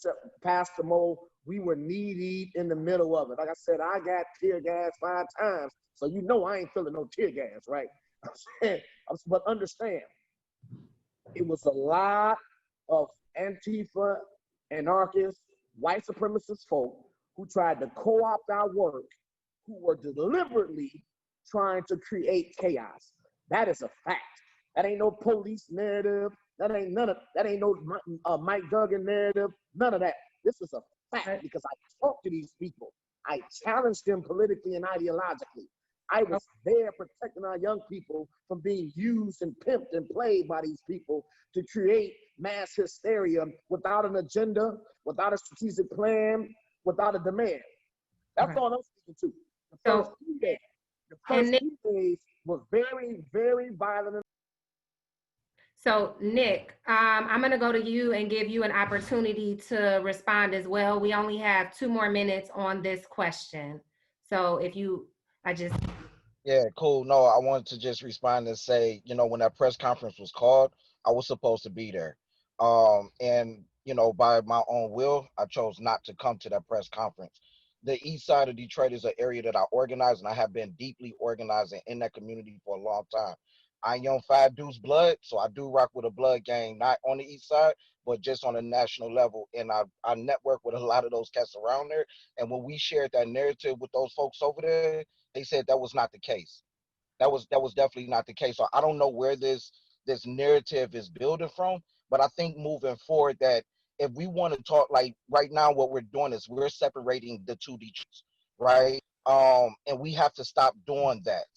Pastor Mo. We were knee-deep in the middle of it. Like I said, I got tear gas 5 times, so you know I ain't feeling no tear gas, right? But understand, it was a lot of Antifa, anarchists, white supremacist folk who tried to co-opt our work, who were deliberately trying to create chaos. That is a fact. That ain't no police narrative. That ain't no Mike Duggan narrative. None of that. This is a fact because I talked to these people. I challenged them politically and ideologically. I was there protecting our young people from being used and pimped and played by these people to create mass hysteria without an agenda, without a strategic plan, without a demand. That's all I'm speaking to. The first 2 days was very, very violent.
So Nick, I'm going to go to you and give you an opportunity to respond as well. We only have 2 more minutes on this question. So if you,
Yeah, cool. No, I wanted to just respond and say, you know, when that press conference was called, I was supposed to be there. And, you know, by my own will, I chose not to come to that press conference. The east side of Detroit is an area that I organize, and I have been deeply organizing in that community for a long time. I am 5 Deuce blood, so I do rock with a blood gang, not on the east side, but just on a national level. And I network with a lot of those cats around there. And when we shared that narrative with those folks over there, they said that was not the case. That was definitely not the case. So I don't know where this narrative is building from, but I think moving forward that if we want to talk, like right now, what we're doing is we're separating the two Detroits, right? And we have to stop doing that.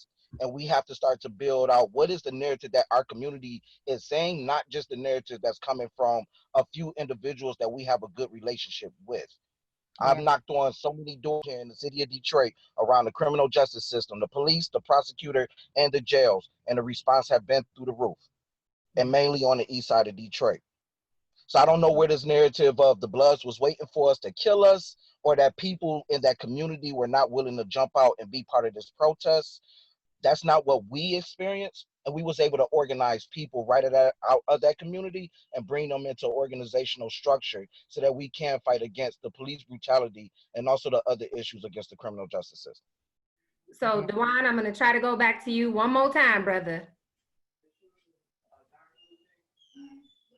And we have to start to build out what is the narrative that our community is saying, not just the narrative that's coming from a few individuals that we have a good relationship with. Yeah. I've knocked on so many doors here in the city of Detroit around the criminal justice system, the police, the prosecutor, and the jails, and the response have been through the roof, and mainly on the east side of Detroit. So I don't know where this narrative of the Bloods was waiting for us to kill us, or that people in that community were not willing to jump out and be part of this protest. That's not what we experienced, and we was able to organize people right out of that community and bring them into organizational structure so that we can fight against the police brutality and also the other issues against the criminal justice system.
So Dewan, I'm gonna try to go back to you one more time, brother.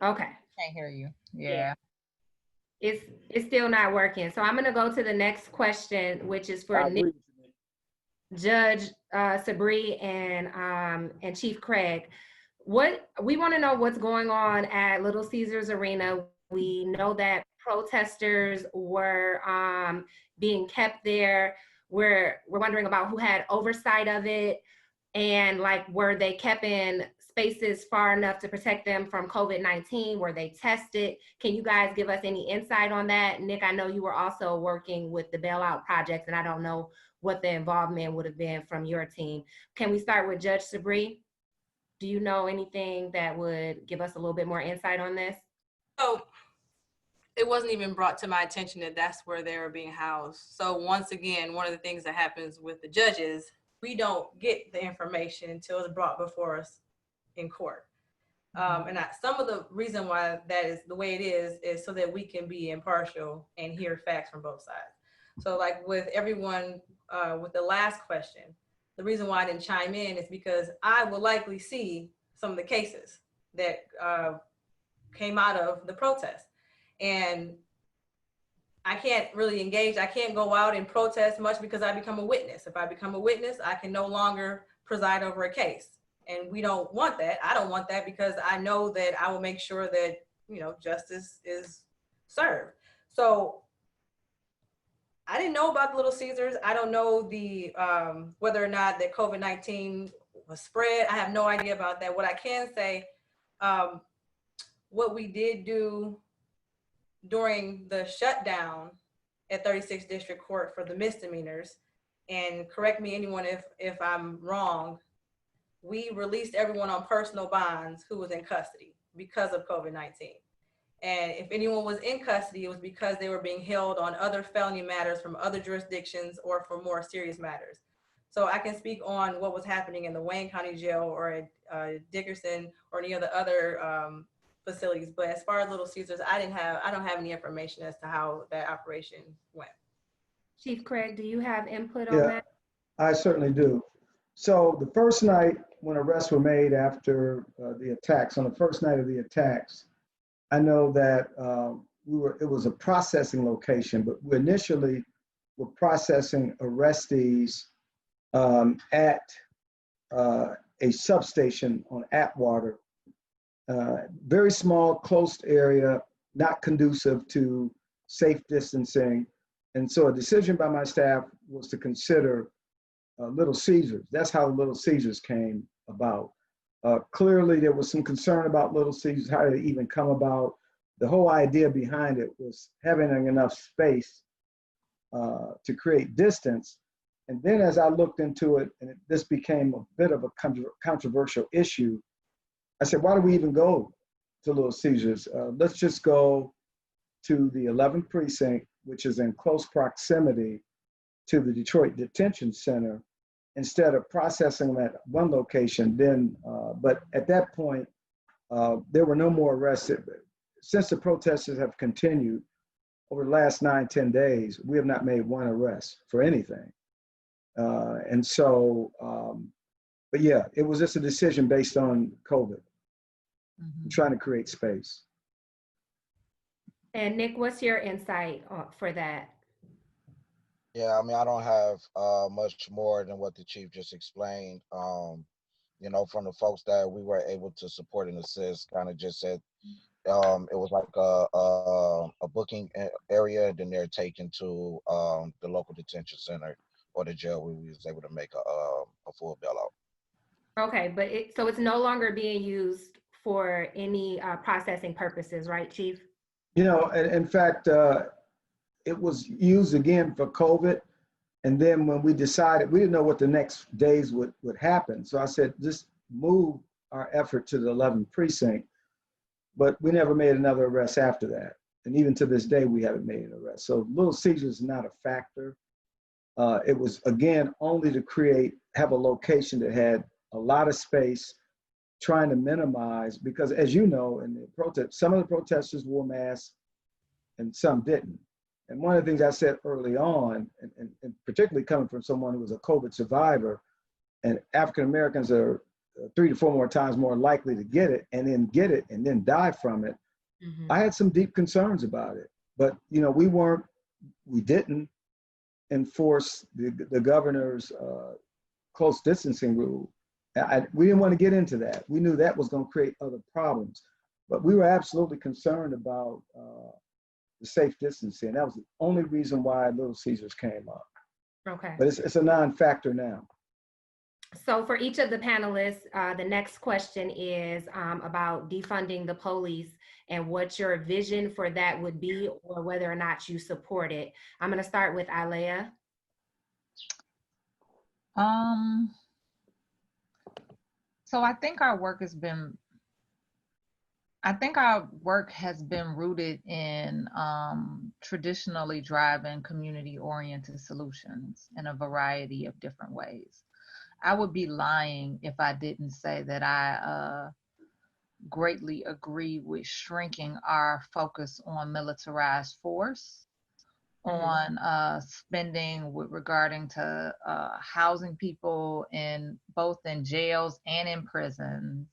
Okay.
Can't hear you. Yeah.
It's still not working. So I'm gonna go to the next question, which is for Nick, Judge Sabri and Chief Craig. We want to know what's going on at Little Caesars Arena. We know that protesters were being kept there. We're wondering about who had oversight of it, and like, were they kept in spaces far enough to protect them from COVID-19? Were they tested? Can you guys give us any insight on that? Nick, I know you were also working with the bailout project, and I don't know what the involvement would have been from your team. Can we start with Judge Sabri? Do you know anything that would give us a little bit more insight on this?
So it wasn't even brought to my attention that that's where they were being housed. So once again, one of the things that happens with the judges, we don't get the information until it's brought before us in court. Some of the reason why that is the way it is so that we can be impartial and hear facts from both sides. So like with everyone, with the last question, the reason why I didn't chime in is because I will likely see some of the cases that came out of the protest. And I can't really engage. I can't go out and protest much because I become a witness. If I become a witness, I can no longer preside over a case. And we don't want that. I don't want that because I know that I will make sure that, you know, justice is served. So I didn't know about the Little Caesars. I don't know the whether or not that COVID-19 was spread. I have no idea about that. What I can say, what we did do during the shutdown at 36th District Court for the misdemeanors, and correct me anyone if I'm wrong, we released everyone on personal bonds who was in custody because of COVID-19. And if anyone was in custody, it was because they were being held on other felony matters from other jurisdictions or for more serious matters. So I can speak on what was happening in the Wayne County Jail or at Dickerson or any of the other facilities. But as far as Little Caesars, I don't have any information as to how that operation went.
Chief Craig, do you have input on that?
I certainly do. So the first night when arrests were made after the attacks, on the first night of the attacks, I know that it was a processing location, but we initially were processing arrestees at a substation on Atwater. Very small, closed area, not conducive to safe distancing. And so a decision by my staff was to consider Little Caesars. That's how Little Caesars came about. Clearly, there was some concern about Little Caesars, how did it even come about? The whole idea behind it was having enough space to create distance. And then as I looked into it, and this became a bit of a controversial issue, I said, why do we even go to Little Caesars? Let's just go to the 11th precinct, which is in close proximity to the Detroit Detention Center, instead of processing them at one location. Then, but at that point, there were no more arrests. Since the protesters have continued over the last 9-10 days, we have not made one arrest for anything. And so, but yeah, it was just a decision based on COVID, trying to create space.
And Nick, what's your insight for that?
Yeah, I mean, I don't have much more than what the chief just explained. You know, from the folks that we were able to support and assist, kind of just said it was like a booking area, and then they're taken to the local detention center or the jail where we was able to make a full bailout.
Okay, but so it's no longer being used for any processing purposes, right, Chief?
You know, in fact, it was used again for COVID. And then when we decided, we didn't know what the next days would happen. So I said, just move our effort to the 11th precinct. But we never made another arrest after that. And even to this day, we haven't made an arrest. So Little Caesars is not a factor. It was, again, only to have a location that had a lot of space trying to minimize, because as you know, in the protest, some of the protesters wore masks and some didn't. And one of the things I said early on, and particularly coming from someone who was a COVID survivor, and African Americans are 3 to 4 more times more likely to get it and then die from it.
Mm-hmm.
I had some deep concerns about it, but you know, we didn't enforce the governor's close distancing rule. We didn't want to get into that. We knew that was going to create other problems, but we were absolutely concerned about the safe distancing. That was the only reason why Little Caesars came up.
Okay.
But it's a non-factor now.
So for each of the panelists, the next question is about defunding the police and what your vision for that would be, or whether or not you support it. I'm going to start with Alea.
So I think our work has been rooted in traditionally driving community-oriented solutions in a variety of different ways. I would be lying if I didn't say that I greatly agree with shrinking our focus on militarized force, on spending with regarding to housing people both in jails and in prisons,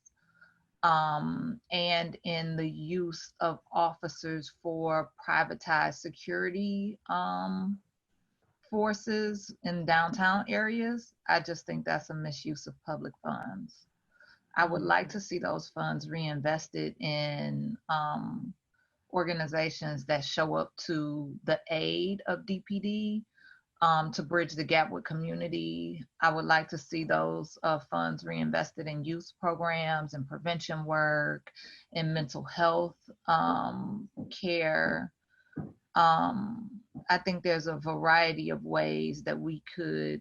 and in the use of officers for privatized security forces in downtown areas. I just think that's a misuse of public funds. I would like to see those funds reinvested in organizations that show up to the aid of DPD to bridge the gap with community. I would like to see those funds reinvested in youth programs and prevention work, in mental health care. I think there's a variety of ways that we could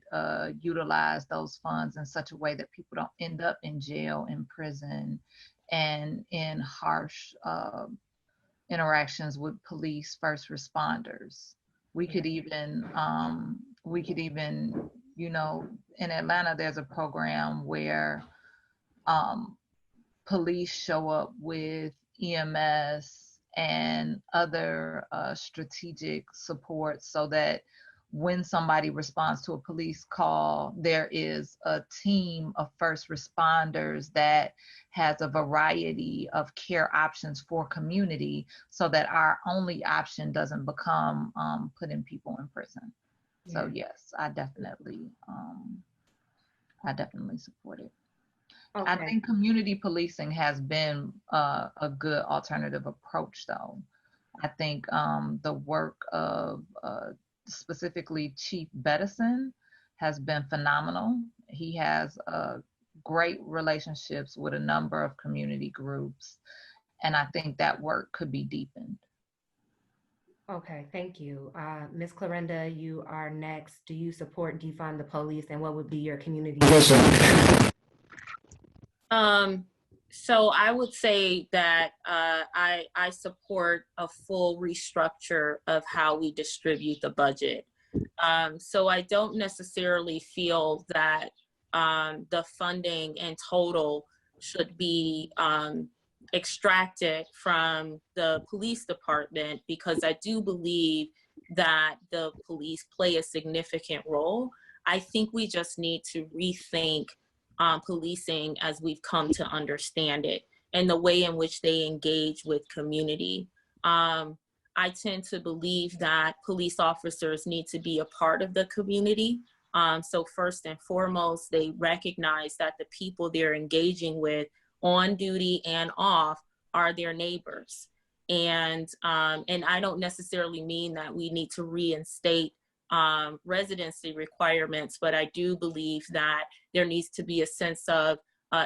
utilize those funds in such a way that people don't end up in jail, in prison, and in harsh interactions with police, first responders. We could even, you know, in Atlanta, there's a program where police show up with EMS and other strategic support, so that when somebody responds to a police call, there is a team of first responders that has a variety of care options for community, so that our only option doesn't become putting people in prison. Yeah. So yes, I definitely support it. Okay. I think community policing has been a good alternative approach, though. I think the work of specifically Chief Bettison has been phenomenal. He has great relationships with a number of community groups, and I think that work could be deepened.
Okay, thank you. Ms. Clarenda, you are next. Do you support defund the police, and what would be your community vision?
So I would say that I support a full restructure of how we distribute the budget. So I don't necessarily feel that the funding in total should be extracted from the police department, because I do believe that the police play a significant role. I think we just need to rethink policing as we've come to understand it, and the way in which they engage with community. I tend to believe that police officers need to be a part of the community. So first and foremost, they recognize that the people they're engaging with on duty and off are their neighbors. And I don't necessarily mean that we need to reinstate residency requirements, but I do believe that there needs to be a sense of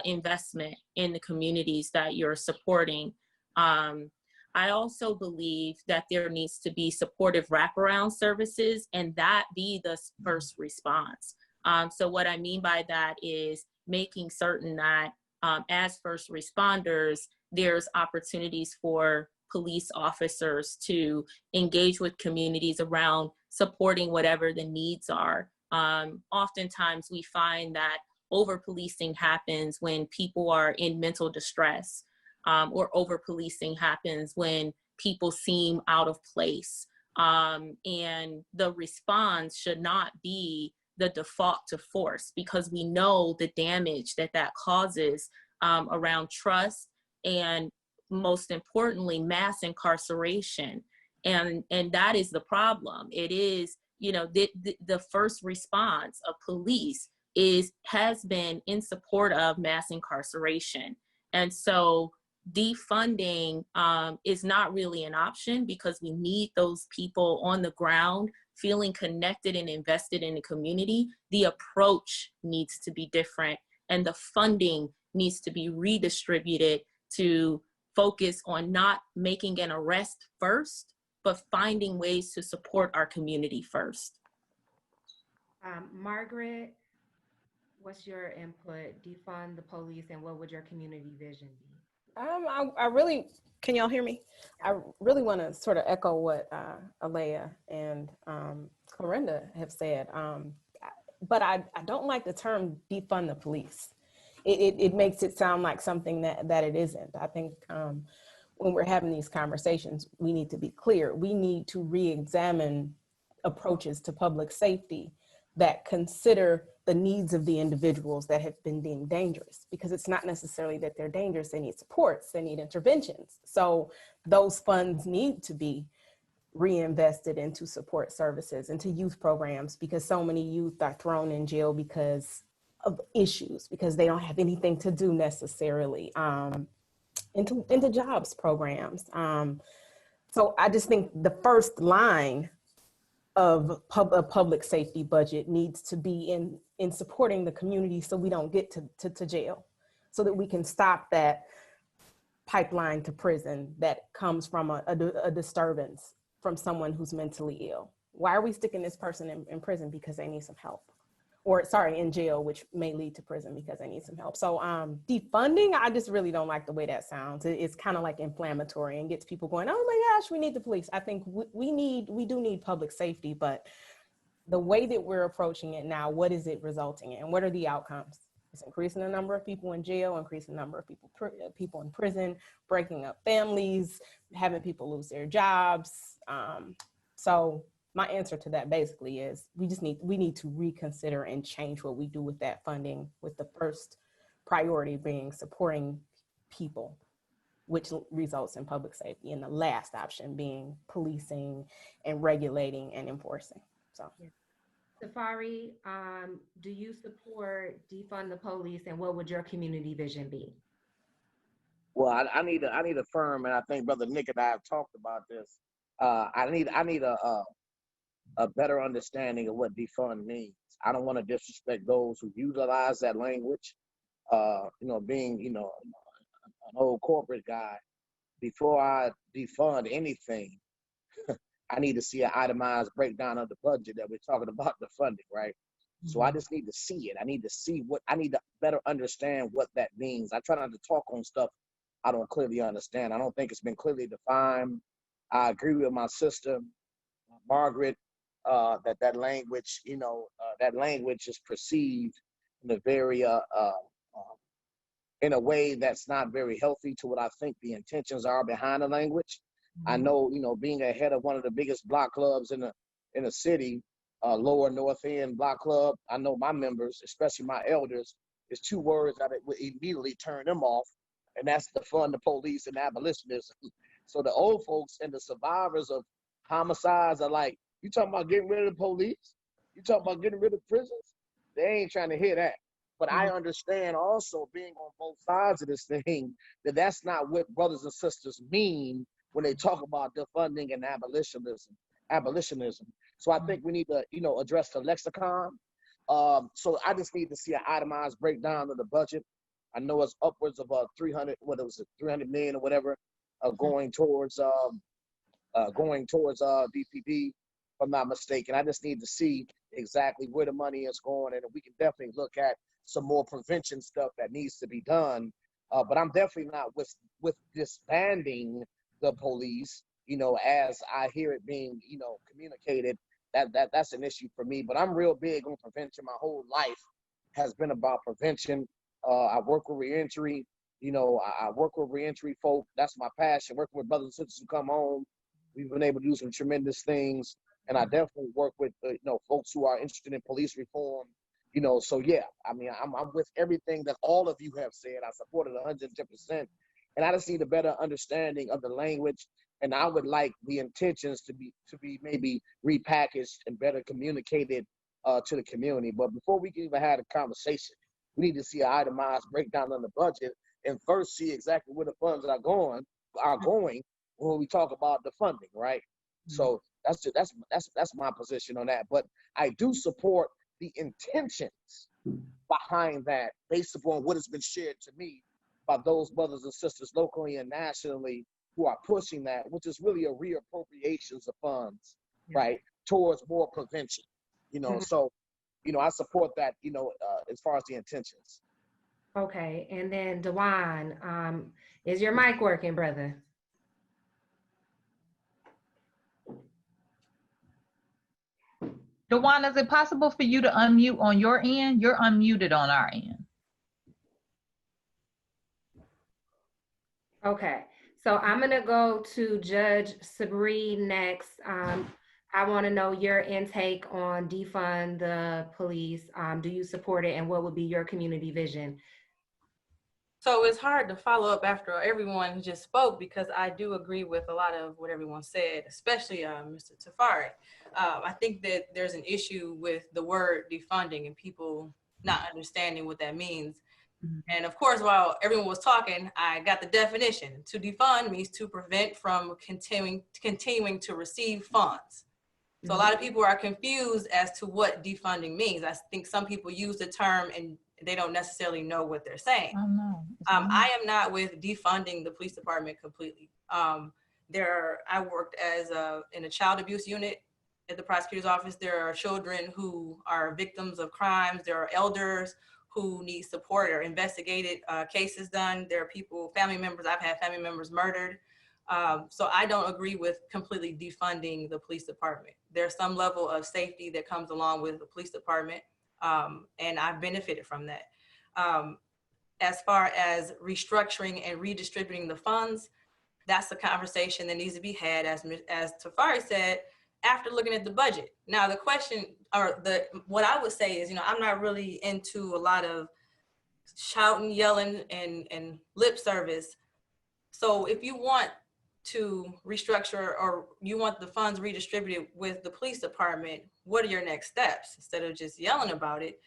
investment in the communities that you're supporting. I also believe that there needs to be supportive wraparound services, and that be the first response. So what I mean by that is making certain that as first responders, there's opportunities for police officers to engage with communities around supporting whatever the needs are. Oftentimes we find that over-policing happens when people are in mental distress, or over-policing happens when people seem out of place. And the response should not be the default to force, because we know the damage that that causes around trust, and most importantly, mass incarceration. And that is the problem. It is, you know, the first response of police has been in support of mass incarceration. And so defunding is not really an option, because we need those people on the ground feeling connected and invested in the community. The approach needs to be different, and the funding needs to be redistributed to focus on not making an arrest first, but finding ways to support our community first.
Margaret, what's your input? Defund the police, and what would your community vision be?
I really, can y'all hear me? I really want to sort of echo what Alea and Clarenda have said, but I don't like the term defund the police. It makes it sound like something that it isn't. I think when we're having these conversations, we need to be clear. We need to re-examine approaches to public safety that consider the needs of the individuals that have been deemed dangerous, because it's not necessarily that they're dangerous, they need supports, they need interventions. So those funds need to be reinvested into support services, into youth programs, because so many youth are thrown in jail because of issues, because they don't have anything to do necessarily, into jobs programs. So I just think the first line of a public safety budget needs to be in supporting the community, so we don't get to jail, so that we can stop that pipeline to prison that comes from a disturbance from someone who's mentally ill. Why are we sticking this person in prison? Because they need some help. Or sorry, in jail, which may lead to prison because they need some help. So defunding, I just really don't like the way that sounds. It's kind of like inflammatory and gets people going, oh my gosh, we need the police. I think we do need public safety, but the way that we're approaching it now, what is it resulting in? What are the outcomes? It's increasing the number of people in jail, increasing the number of people in prison, breaking up families, having people lose their jobs. So my answer to that basically is we need to reconsider and change what we do with that funding, with the first priority being supporting people, which results in public safety, and the last option being policing and regulating and enforcing. So.
Safari, do you support defund the police, and what would your community vision be?
Well, I need a firm, and I think Brother Nick and I have talked about this. I need a better understanding of what defund means. I don't want to disrespect those who utilize that language. Being an old corporate guy, before I defund anything, I need to see an itemized breakdown of the budget that we're talking about, the funding, right? Mm-hmm. So I just need to see it. I need to better understand what that means. I try not to talk on stuff I don't clearly understand. I don't think it's been clearly defined. I agree with my sister, Margaret, that language, that language is perceived in a very, in a way that's not very healthy to what I think the intentions are behind the language. I know, being a head of one of the biggest block clubs in the city, Lower North End Block Club, I know my members, especially my elders, there's two words that would immediately turn them off, and that's defund the police and abolitionism. So the old folks and the survivors of homicides are like, you talking about getting rid of the police? You talking about getting rid of prisons? They ain't trying to hear that. But I understand also, being on both sides of this thing, that's not what brothers and sisters mean when they talk about defunding and abolitionism. So I think we need to, address the lexicon. So I just need to see an itemized breakdown of the budget. I know it's upwards of 300 million or whatever, going towards DPD, if I'm not mistaken. I just need to see exactly where the money is going, and we can definitely look at some more prevention stuff that needs to be done. But I'm definitely not with disbanding the police, as I hear it being, communicated. That's an issue for me. But I'm real big on prevention my whole life. has been about prevention. I work with reentry. You know, I work with reentry folk. That's my passion. Working with brothers and sisters who come home. We've been able to do some tremendous things. And I definitely work with, you know, folks who are interested in police reform. You know, so yeah, I mean, I'm with everything that all of you have said. I support it 110%. And I just need a better understanding of the language. And I would like the intentions to be maybe repackaged and better communicated to the community. But before we can even have a conversation, we need to see an itemized breakdown on the budget and first see exactly where the funds are going when we talk about the funding, right? So that's my position on that. But I do support the intentions behind that based upon what has been shared to me by those brothers and sisters locally and nationally who are pushing that, which is really a reappropriations of funds, right, towards more prevention, you know. So, you know, I support that, you know, as far as the intentions.
Okay, and then DeJuan, is your mic working, brother?
DeJuan, is it possible for you to unmute on your end? You're unmuted on our end.
Okay, so I'm gonna go to Judge Sabri next. I want to know your intake on defund the police. Do you support it, and what would be your community vision?
So it's hard to follow up after everyone just spoke, because I do agree with a lot of what everyone said, especially Mr. Tafari. I think that there's an issue with the word defunding and people not understanding what that means. And of course, while everyone was talking, I got the definition. To defund means to prevent from continuing to receive funds. So a lot of people are confused as to what defunding means. I think some people use the term and they don't necessarily know what they're saying.
Oh, no.
I am not with defunding the police department completely. I worked as in a child abuse unit at the prosecutor's office. There are children who are victims of crimes. There are elders who need support or investigated cases done. There are people, family members, I've had family members murdered. So I don't agree with completely defunding the police department. There's some level of safety that comes along with the police department, and I've benefited from that. As far as restructuring and redistributing the funds, that's a conversation that needs to be had, as Tafari said, after looking at the budget. Now the question, or what I would say is, you know, I'm not really into a lot of shouting, yelling, and lip service. So if you want to restructure or you want the funds redistributed with the police department, what are your next steps? Instead of just yelling about it,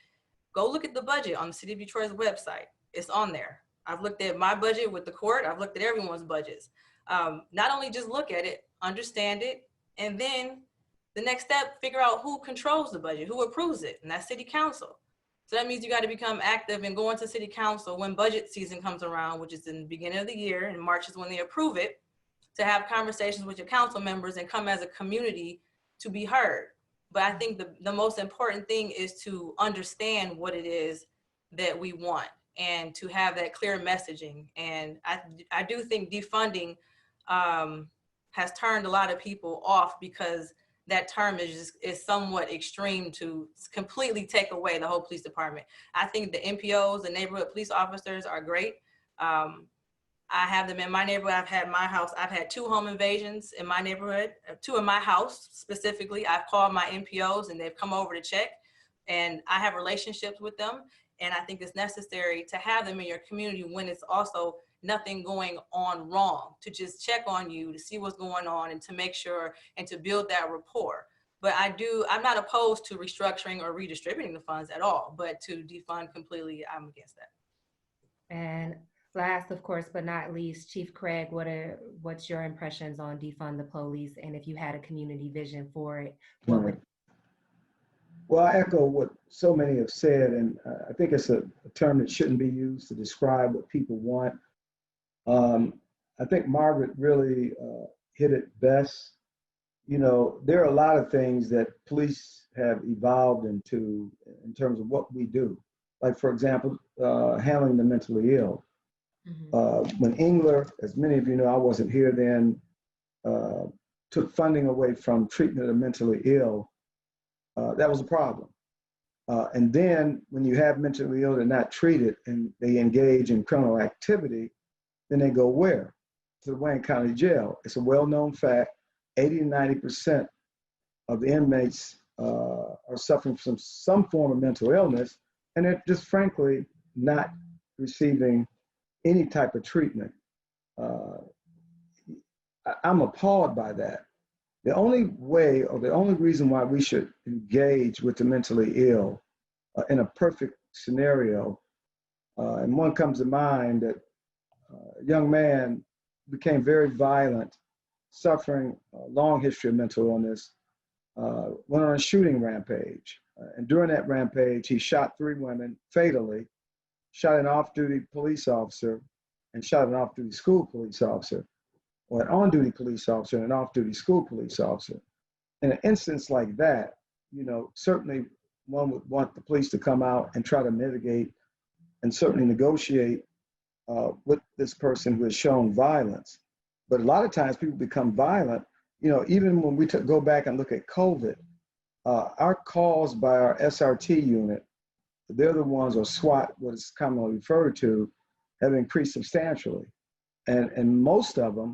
go look at the budget on the City of Detroit's website. It's on there. I've looked at my budget with the court. I've looked at everyone's budgets. Not only just look at it, understand it, and then the next step, figure out who controls the budget, who approves it, and that's City Council. So that means you got to become active and go into City Council when budget season comes around, which is in the beginning of the year, and March is when they approve it, to have conversations with your council members and come as a community to be heard. But I think the most important thing is to understand what it is that we want and to have that clear messaging. And I do think defunding has turned a lot of people off, because that term is somewhat extreme to completely take away the whole police department. I think the NPOs, the neighborhood police officers, are great. I have them in my neighborhood. I've had 2 home invasions in my neighborhood, 2 in my house specifically. I've called my NPOs and they've come over to check, and I have relationships with them. And I think it's necessary to have them in your community when it's also nothing going on wrong, to just check on you, to see what's going on, and to make sure and to build that rapport. But I'm not opposed to restructuring or redistributing the funds at all, but to defund completely, I'm against that.
And last, of course, but not least, Chief Craig, what's your impressions on defund the police, and if you had a community vision for it, what would?
Well, I echo what so many have said, and I think it's a term that shouldn't be used to describe what people want. I think Margaret really hit it best. You know, there are a lot of things that police have evolved into in terms of what we do. Like, for example, handling the mentally ill. When Engler, as many of you know, I wasn't here then, took funding away from treatment of mentally ill, that was a problem. And then when you have mentally ill, they're not treated and they engage in criminal activity, then they go where? To the Wayne County Jail. It's a well-known fact, 80 to 90% of the inmates are suffering from some form of mental illness, and they're just frankly not receiving any type of treatment. I'm appalled by that. The only way or the only reason why we should engage with the mentally ill in a perfect scenario, and one comes to mind that a young man became very violent, suffering a long history of mental illness, went on a shooting rampage. And during that rampage, he shot 3 women fatally, shot an off-duty police officer, and shot an off-duty school police officer, or an on-duty police officer and an off-duty school police officer. In an instance like that, you know, certainly one would want the police to come out and try to mitigate and certainly negotiate with this person who has shown violence. But a lot of times people become violent. You know, even when we go back and look at COVID, our calls by our SRT unit, they're the ones, or SWAT, what is commonly referred to, have increased substantially. And most of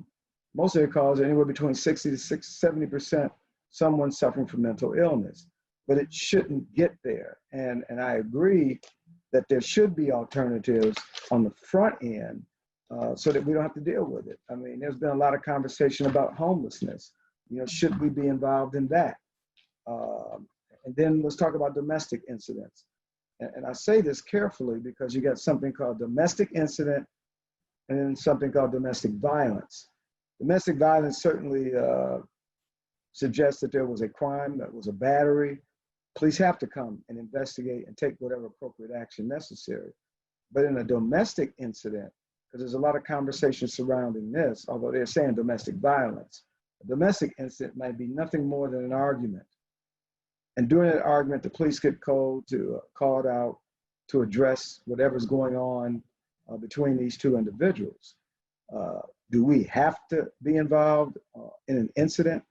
their calls are anywhere between 60 to 70% someone suffering from mental illness. But it shouldn't get there. And I agree that there should be alternatives on the front end so that we don't have to deal with it. I mean, there's been a lot of conversation about homelessness. You know, should we be involved in that? And then let's talk about domestic incidents. And I say this carefully because you got something called domestic incident and then something called domestic violence. Domestic violence certainly suggests that there was a crime, that was a battery. Police have to come and investigate and take whatever appropriate action necessary. But in a domestic incident, because there's a lot of conversation surrounding this, although they're saying domestic violence, a domestic incident might be nothing more than an argument. And during that argument, the police get called out to address whatever's going on between these two individuals. Do we have to be involved in an incident?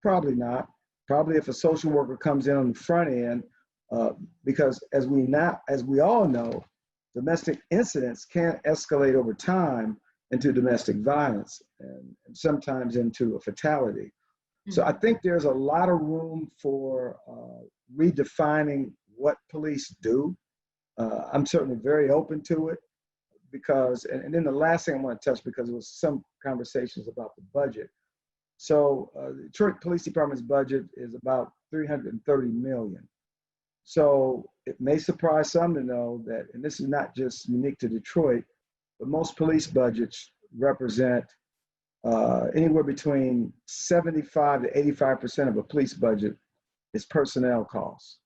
Probably not. Probably if a social worker comes in on the front end, because as we all know, domestic incidents can escalate over time into domestic violence and sometimes into a fatality. Mm-hmm. So I think there's a lot of room for redefining what police do. I'm certainly very open to it because, and then the last thing I want to touch, because there was some conversations about the budget. So the Detroit Police Department's budget is about $330 million. So it may surprise some to know that, and this is not just unique to Detroit, but most police budgets represent anywhere between 75 to 85% of a police budget is personnel costs.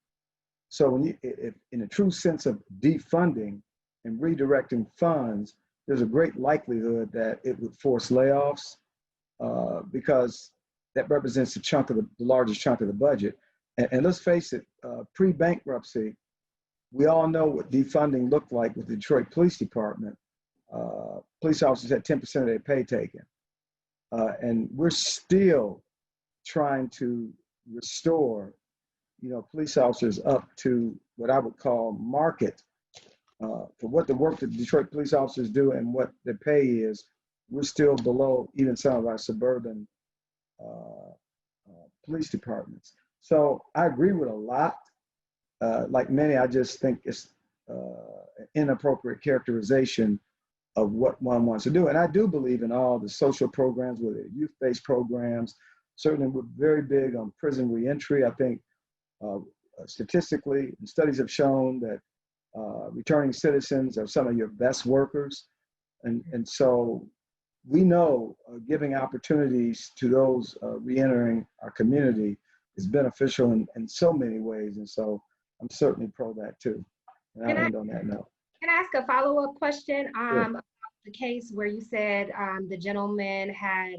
So when if in a true sense of defunding and redirecting funds, there's a great likelihood that it would force layoffs because that represents the largest chunk of the budget. And let's face it, pre-bankruptcy, we all know what defunding looked like with the Detroit Police Department. Police officers had 10% of their pay taken. And we're still trying to restore, police officers up to what I would call market for what the work that Detroit police officers do and what their pay is. We're still below even some of our suburban police departments. So I agree with a lot. Like many, I just think it's an inappropriate characterization of what one wants to do. And I do believe in all the social programs, whether they're youth-based programs. Certainly we're very big on prison reentry. I think statistically, studies have shown that returning citizens are some of your best workers. And so we know giving opportunities to those reentering our community is beneficial in so many ways. And so I'm certainly pro that too. And I'll end on that note.
Can I ask a follow-up question
Sure.
about the case where you said the gentleman had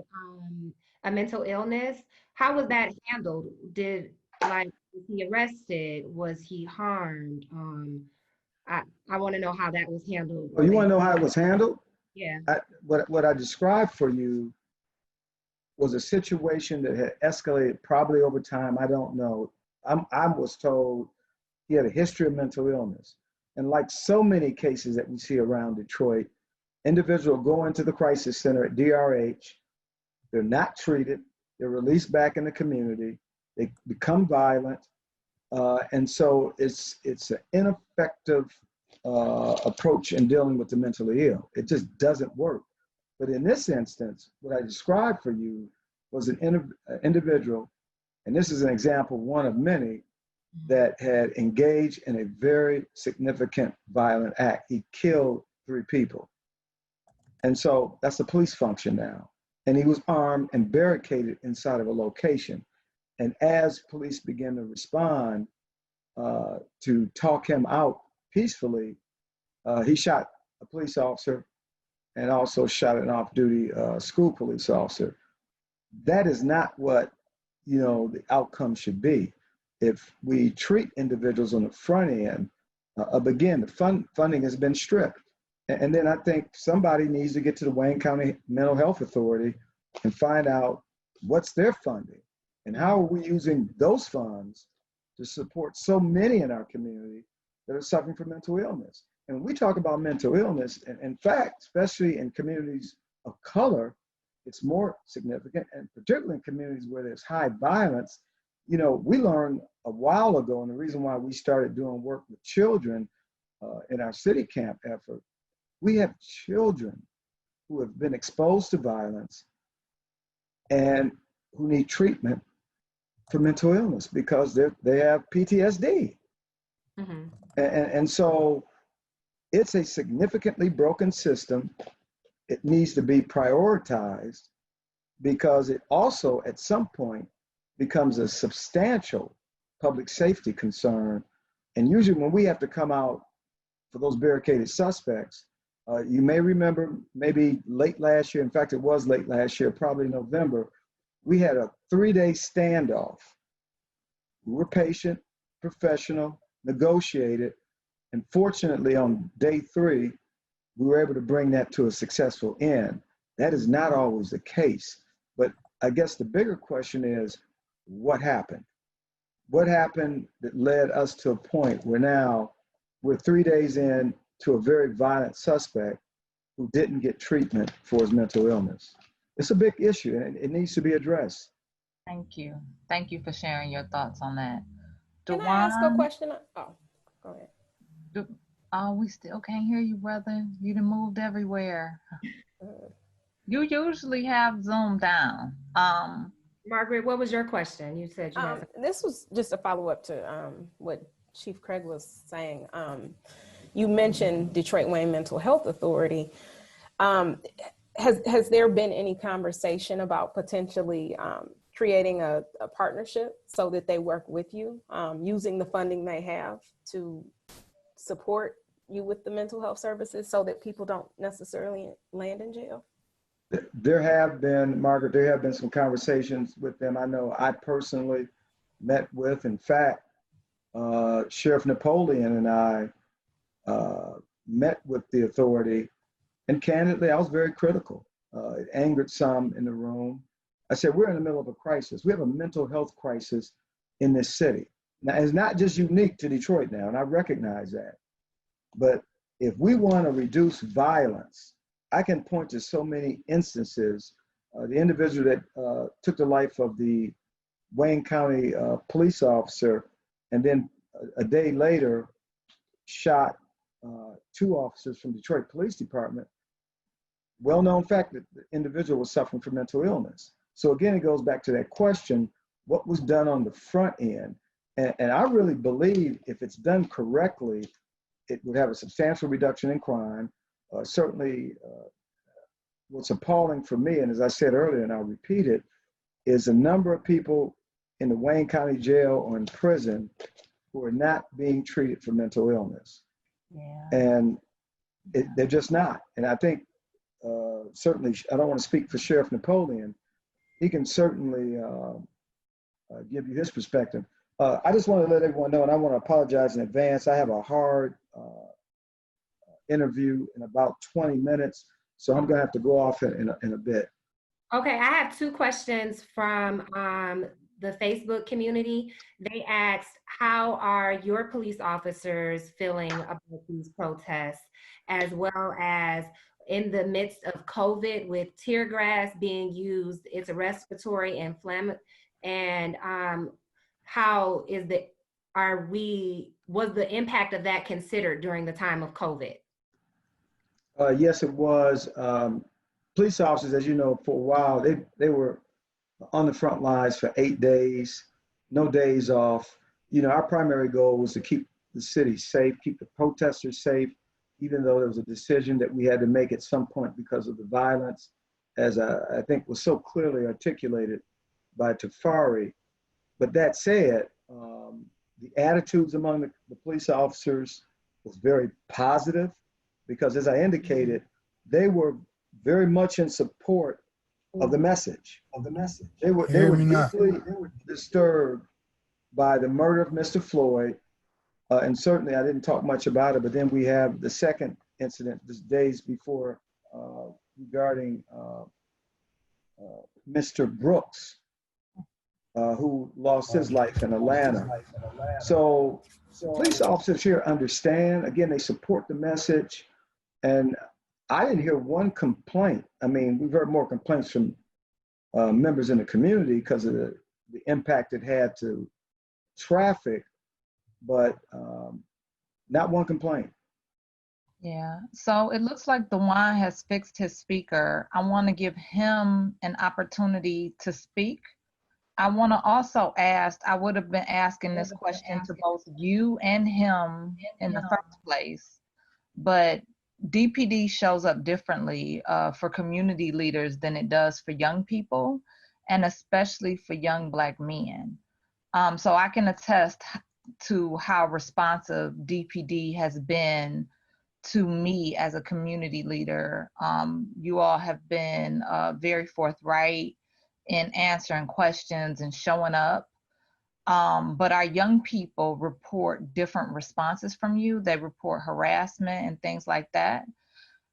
a mental illness? How was that handled? Was he arrested? Was he harmed? I want to know how that was handled.
Oh, you want to know how it was handled?
Yeah.
What I described for you was a situation that had escalated probably over time. I don't know. I was told He had a history of mental illness. And like so many cases that we see around Detroit, individuals go into the crisis center at DRH, they're not treated, they're released back in the community, they become violent, and so it's an ineffective approach in dealing with the mentally ill. It just doesn't work. But in this instance, what I described for you was an individual, and this is an example, one of many, that had engaged in a very significant violent act. He killed 3 people. And so that's a police function now. And he was armed and barricaded inside of a location. And as police began to respond to talk him out peacefully, he shot a police officer and also shot an off-duty school police officer. That is not what, the outcome should be. If we treat individuals on the front end, again, the funding has been stripped. And then I think somebody needs to get to the Wayne County Mental Health Authority and find out what's their funding and how are we using those funds to support so many in our community that are suffering from mental illness. And when we talk about mental illness, and in fact, especially in communities of color, it's more significant, and particularly in communities where there's high violence. We learned a while ago, and the reason why we started doing work with children in our city camp effort, we have children who have been exposed to violence and who need treatment for mental illness because they have PTSD. Mm-hmm. And so it's a significantly broken system. It needs to be prioritized because it also at some point becomes a substantial public safety concern. And usually when we have to come out for those barricaded suspects, you may remember maybe late last year, in fact, it was late last year, probably November, we had a 3-day standoff. We were patient, professional, negotiated, and fortunately on day 3, we were able to bring that to a successful end. That is not always the case, but I guess the bigger question is, what happened? What happened that led us to a point where now we're 3 days in to a very violent suspect who didn't get treatment for his mental illness? It's a big issue and it needs to be addressed.
Thank you. Thank you for sharing your thoughts on that.
Can I ask a question? Oh, go ahead.
We still can't hear you, brother. You done moved everywhere. You usually have Zoom down.
Margaret, what was your question? You said you had
this was just a follow-up to what Chief Craig was saying. You mentioned Detroit Wayne Mental Health Authority. Has there been any conversation about potentially creating a partnership so that they work with you, using the funding they have to support you with the mental health services so that people don't necessarily land in jail?
There have been, Margaret, there have been some conversations with them. I know I personally met with, in fact, Sheriff Napoleon and I met with the authority, and candidly, I was very critical. It angered some in the room. I said, we're in the middle of a crisis. We have a mental health crisis in this city. Now, it's not just unique to Detroit now, and I recognize that. But if we want to reduce violence, I can point to so many instances. The individual that took the life of the Wayne County police officer, and then a day later shot 2 officers from Detroit Police Department. Well-known fact that the individual was suffering from mental illness. So again, it goes back to that question, what was done on the front end? And I really believe if it's done correctly, it would have a substantial reduction in crime. Certainly, what's appalling for me, and as I said earlier, and I'll repeat it, is the number of people in the Wayne County Jail or in prison who are not being treated for mental illness. Yeah. And they're just not. And I think certainly, I don't want to speak for Sheriff Napoleon. He can certainly give you his perspective. I just want to let everyone know, and I want to apologize in advance. I have a hard interview in about 20 minutes, so I'm going to have to go off in a bit.
Okay, I have 2 questions from the Facebook community. They asked, how are your police officers feeling about these protests, as well as in the midst of COVID with tear gas being used, it's a respiratory inflammatory, and how is was the impact of that considered during the time of COVID?
Yes, it was. Police officers, as you know, for a while, they were on the front lines for 8 days, no days off. You know, our primary goal was to keep the city safe, keep the protesters safe, even though there was a decision that we had to make at some point because of the violence, as I think was so clearly articulated by Tafari. But that said, the attitudes among the police officers was very positive, because as I indicated, they were very much in support of the message. They were deeply disturbed by the murder of Mr. Floyd. And certainly I didn't talk much about it, but then we have the second incident just days before regarding Mr. Brooks, who lost his life in Atlanta. So police officers here understand, again, they support the message. And I didn't hear one complaint. I mean, we've heard more complaints from members in the community because of the impact it had to traffic, but not one complaint.
Yeah, so it looks like DeJuan has fixed his speaker. I want to give him an opportunity to speak. I want to also ask, I would have been asking this question to both you and him in the first place, but DPD shows up differently for community leaders than it does for young people, and especially for young Black men. So I can attest to how responsive DPD has been to me as a community leader. You all have been very forthright in answering questions and showing up. But our young people report different responses from you. They report harassment and things like that.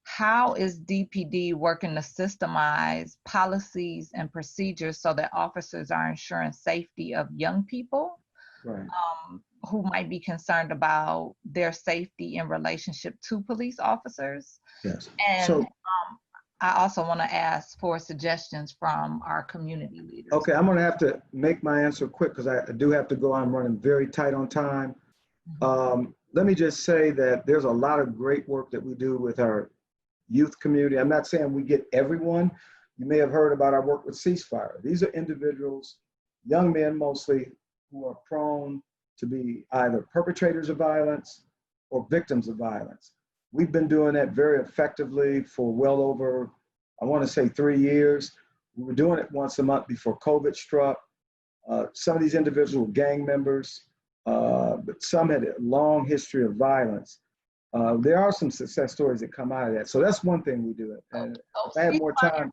How is DPD working to systemize policies and procedures so that officers are ensuring safety of young people?
Right.
Who might be concerned about their safety in relationship to police officers?
Yes.
And
So,
I also want to ask for suggestions from our community leaders.
okay, I'm going to have to make my answer quick because I do have to go. I'm running very tight on time. Let me just say that there's a lot of great work that we do with our youth community. I'm not saying we get everyone. You may have heard about our work with Ceasefire. These are individuals, young men mostly, who are prone to be either perpetrators of violence or victims of violence. We've been doing that very effectively for well over, I want to say 3 years. We were doing it once a month before COVID struck. Some of these individuals were gang members, but some had a long history of violence. There are some success stories that come out of that. So that's one thing we do. And if I had more time.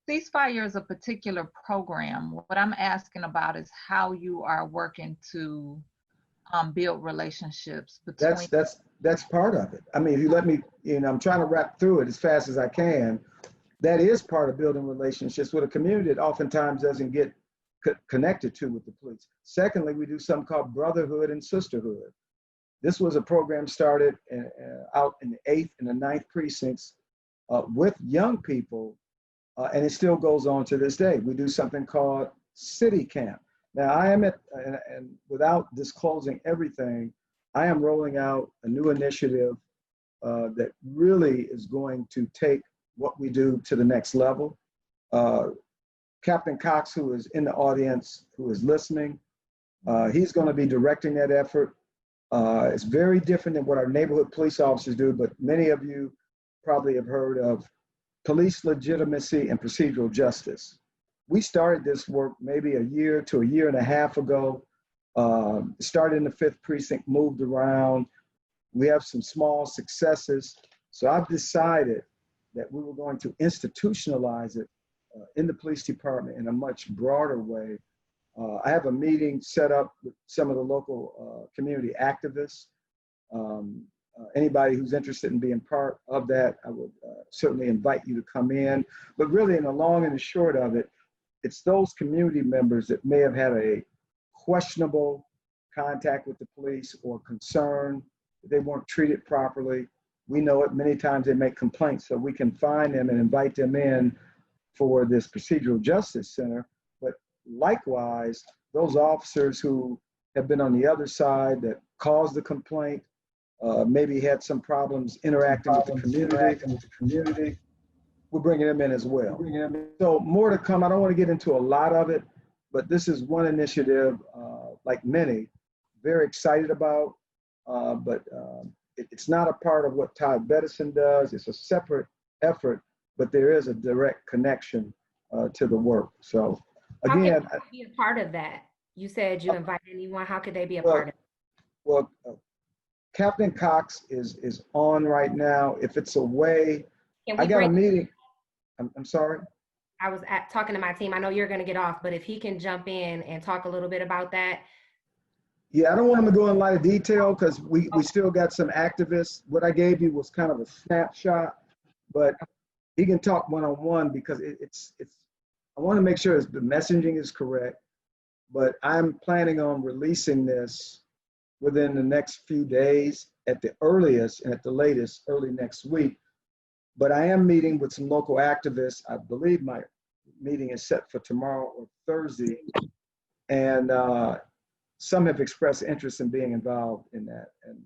Ceasefire is a particular program. What I'm asking about is how you are working to build relationships between.
That's part of it. I mean, if you let me, I'm trying to wrap through it as fast as I can. That is part of building relationships with a community that oftentimes doesn't get connected to with the police. Secondly, we do something called Brotherhood and Sisterhood. This was a program started out in the 8th and the 9th precincts with young people, and it still goes on to this day. We do something called City Camp. Now, I am and without disclosing everything, I am rolling out a new initiative that really is going to take what we do to the next level. Captain Cox, who is in the audience, who is listening, he's going to be directing that effort. It's very different than what our neighborhood police officers do, but many of you probably have heard of police legitimacy and procedural justice. We started this work maybe a year to a year and a half ago. Started in the 5th precinct, moved around. We have some small successes. So I've decided that we were going to institutionalize it in the police department in a much broader way. I have a meeting set up with some of the local community activists. Anybody who's interested in being part of that, I would certainly invite you to come in. But really, in the long and the short of it, it's those community members that may have had a questionable contact with the police or concern that they weren't treated properly. We know it, many times they make complaints, so we can find them and invite them in for this procedural justice center. But likewise, those officers who have been on the other side that caused the complaint, maybe had some problems interacting with the community, we're bringing them in as well. So more to come. I don't want to get into a lot of it, but this is one initiative, like many, very excited about, but it's not a part of what Todd Bettison does. It's a separate effort, but there is a direct connection to the work. So again,
how could they be a part of that? You said you invite anyone. How could they be a part of it?
Well, Captain Cox is on right now. If it's a way, I got a meeting. I'm sorry.
I was talking to my team. I know you're going to get off, but if he can jump in and talk a little bit about that.
Yeah, I don't want him to go in a lot of detail because we still got some activists. What I gave you was kind of a snapshot, but he can talk one-on-one because it's I want to make sure the messaging is correct, but I'm planning on releasing this within the next few days at the earliest, and at the latest early next week. But I am meeting with some local activists. I believe my meeting is set for tomorrow or Thursday. And some have expressed interest in being involved in that. And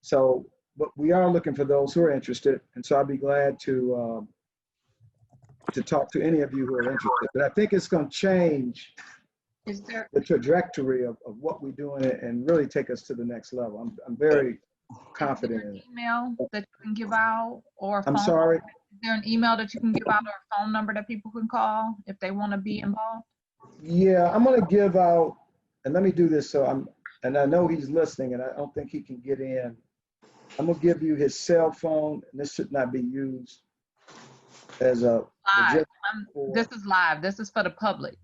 so, but we are looking for those who are interested. And so I'll be glad to talk to any of you who are interested. But I think it's going to change the trajectory of what we're doing and really take us to the next level. I'm very confident in it.
Email that you can give out, or
I'm
phone
sorry?
number? Is there an email that you can give out or a phone number that people can call if they want to be involved?
Yeah, I'm going to give out, and let me do this and I know he's listening and I don't think he can get in. I'm going to give you his cell phone, and this should not be used as a
live. This is live. This is for the public.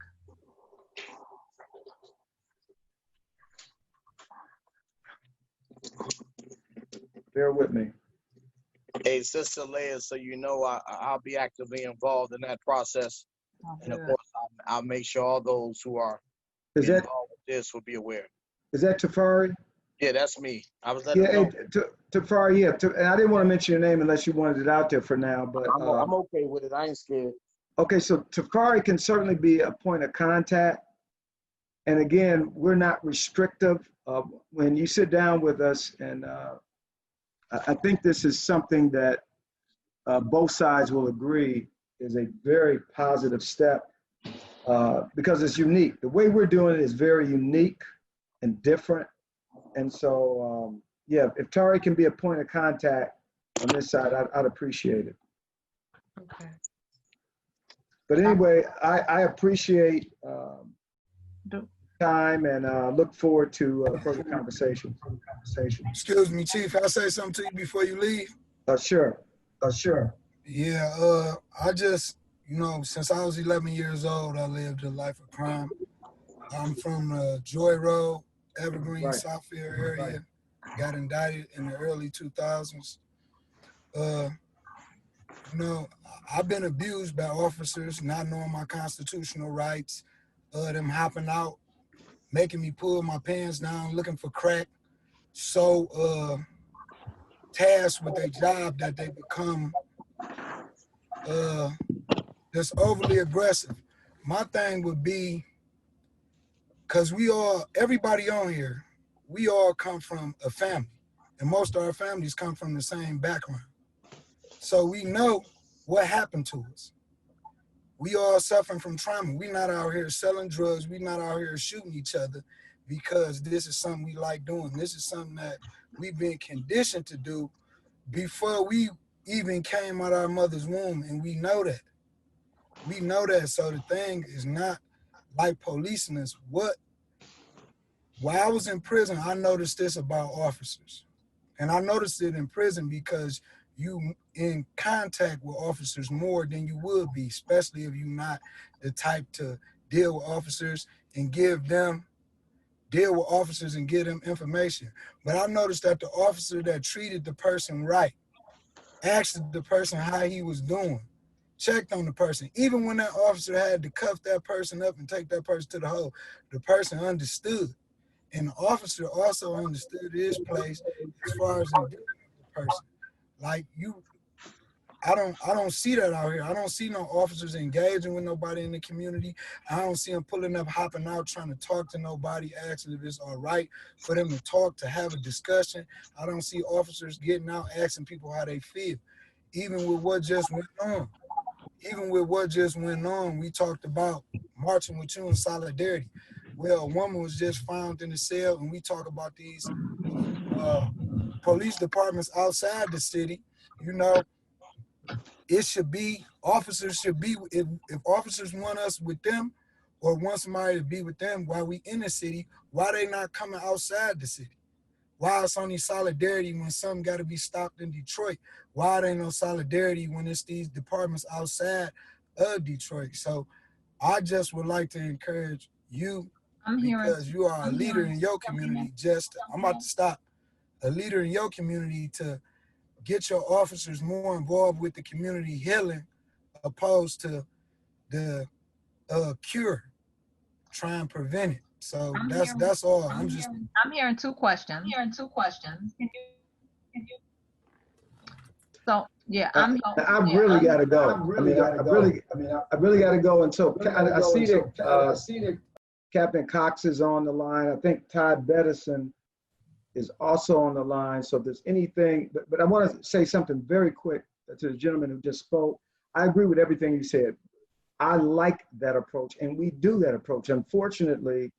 Bear with me.
Hey, Sister Leia, so you know I'll be actively involved in that process.
Oh,
and of course, I'll make sure all those who are involved with this will be aware.
Is that Tafari?
Yeah, that's me. I was
letting Tafari, yeah. And I didn't want to mention your name unless you wanted it out there for now, but
I'm okay with it. I ain't scared.
Okay, so Tafari can certainly be a point of contact. And again, we're not restrictive. When you sit down with us, and I think this is something that both sides will agree is a very positive step because it's unique. The way we're doing it is very unique and different. And so, yeah, if Tari can be a point of contact on this side, I'd appreciate it.
Okay.
But anyway, I appreciate time and look forward to further conversation.
Excuse me, Chief. I'll say something to you before you leave.
Sure.
Yeah, I just, since I was 11 years old, I lived a life of crime. I'm from Joy Road, Evergreen, Southfield area. Got indicted in the early 2000s. I've been abused by officers, not knowing my constitutional rights, them hopping out, making me pull my pants down, looking for crack. So tasked with a job that they become just overly aggressive. My thing would be, because everybody on here, we all come from a family, and most of our families come from the same background. So we know what happened to us. We all suffering from trauma. We not out here selling drugs. We not out here shooting each other because this is something we like doing. This is something that we've been conditioned to do before we even came out of our mother's womb, and we know that. We know that. So the thing is not like policing us. While I was in prison, I noticed this about officers. And I noticed it in prison because you in contact with officers more than you would be, especially if you're not the type to deal with officers and give them information. But I noticed that the officer that treated the person right, asked the person how he was doing, checked on the person. Even when that officer had to cuff that person up and take that person to the hole, the person understood. And the officer also understood his place as far as in dealing with the person. Like I don't see that out here. I don't see no officers engaging with nobody in the community. I don't see them pulling up, hopping out, trying to talk to nobody, asking if it's all right for them to talk, to have a discussion. I don't see officers getting out, asking people how they feel. Even with what just went on. We talked about marching with you in solidarity. Well, a woman was just found in the cell, and we talk about these police departments outside the city. You know, it should be, officers should be, if officers want us with them or want somebody to be with them while we in the city, why they not coming outside the city? Why it's only solidarity when something got to be stopped in Detroit? Why there ain't no solidarity when it's these departments outside of Detroit? So I just would like to encourage you, because you are a leader in your community, I'm about to stop, a leader in your community, to get your officers more involved with the community healing opposed to the cure, try and prevent it. So that's all.
I'm hearing two questions. So yeah,
I really got to go. I really got to go. And so I see that Captain Cox is on the line. I think Todd Bettison is also on the line. So if there's anything, but I want to say something very quick to the gentleman who just spoke. I agree with everything you said. I like that approach, and we do that approach. Unfortunately,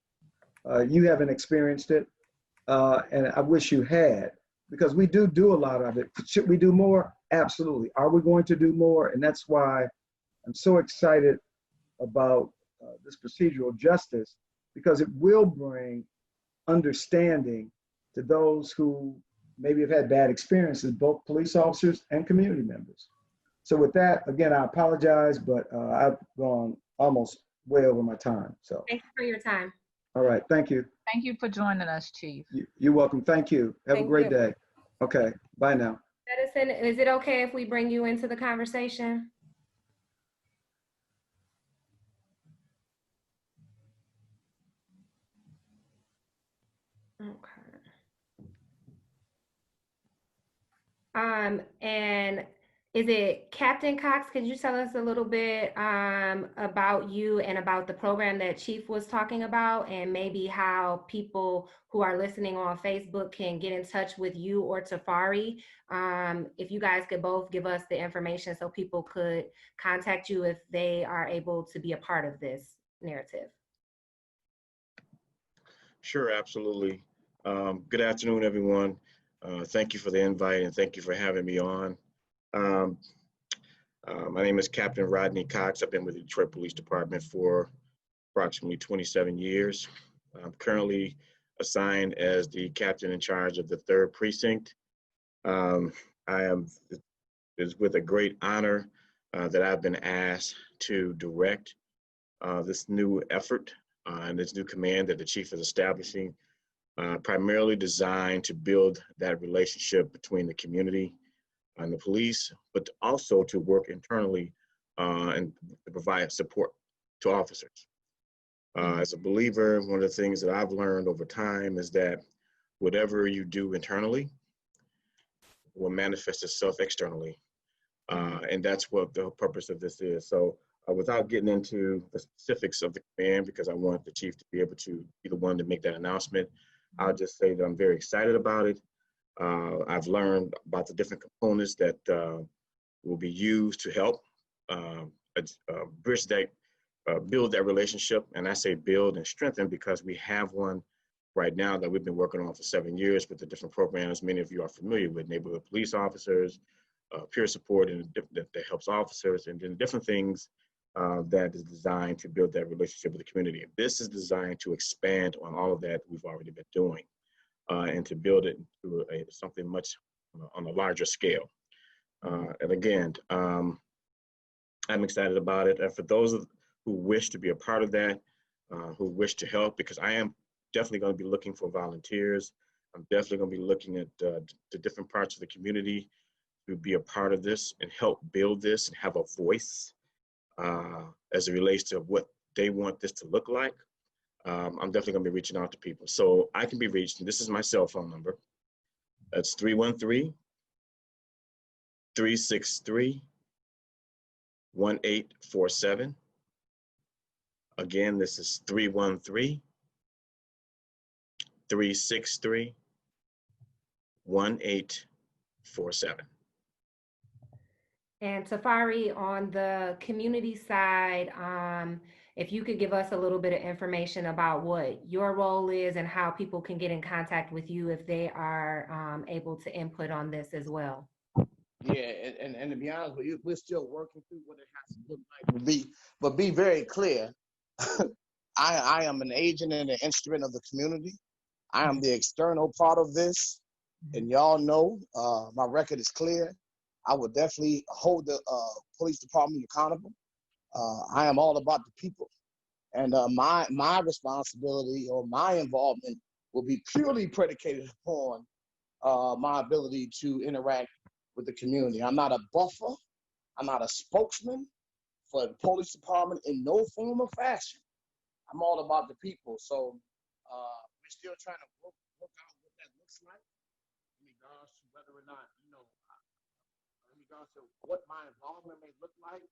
you haven't experienced it, and I wish you had, because we do a lot of it. Should we do more? Absolutely. Are we going to do more? And that's why I'm so excited about this procedural justice, because it will bring understanding to those who maybe have had bad experiences, both police officers and community members. So with that, again, I apologize, but I've gone almost way over my time. So
thank you for your time.
All right, thank you.
Thank you for joining us, Chief.
You're welcome. Thank you. Have a great day. Okay, bye now.
Edison, is it okay if we bring you into the conversation? Okay. And is it Captain Cox? Could you tell us a little bit about you and about the program that Chief was talking about, and maybe how people who are listening on Facebook can get in touch with you or Tafari? If you guys could both give us the information so people could contact you if they are able to be a part of this narrative.
Sure, absolutely. Good afternoon, everyone. Thank you for the invite, and thank you for having me on. My name is Captain Rodney Cox. I've been with the Detroit Police Department for approximately 27 years. I'm currently assigned as the captain in charge of the 3rd Precinct. It's with a great honor that I've been asked to direct this new effort and this new command that the chief is establishing, primarily designed to build that relationship between the community and the police, but also to work internally and to provide support to officers. As a believer, one of the things that I've learned over time is that whatever you do internally will manifest itself externally. And that's what the purpose of this is. So without getting into the specifics of the command, because I want the chief to be able to be the one to make that announcement, I'll just say that I'm very excited about it. I've learned about the different components that will be used to help bridge that, build that relationship. And I say build and strengthen because we have one right now that we've been working on for 7 years with the different programs many of you are familiar with: neighborhood police officers, peer support, and that helps officers, and then different things that is designed to build that relationship with the community. This is designed to expand on all of that we've already been doing and to build it into something much on a larger scale. And again, I'm excited about it. And for those who wish to be a part of that, who wish to help, because I am definitely going to be looking for volunteers. I'm definitely going to be looking at the different parts of the community to be a part of this and help build this and have a voice as it relates to what they want this to look like, I'm definitely gonna be reaching out to people. So I can be reached, and this is my cell phone number. That's 313-363-1847. Again, this is 313-363-1847.
And Safari, on the community side, if you could give us a little bit of information about what your role is and how people can get in contact with you if they are able to input on this as well.
Yeah, and to be honest with you, we're still working through what it has to look like. But be very clear, I am an agent and an instrument of the community. I am the external part of this, and y'all know my record is clear. I will definitely hold the police department accountable. I am all about the people, and my responsibility or my involvement will be purely predicated upon my ability to interact with the community. I'm not a buffer. I'm not a spokesman for the police department in no form or fashion. I'm all about the people. So we're still trying to work out what that looks like in regards to whether or not, in regards to what my involvement may look like.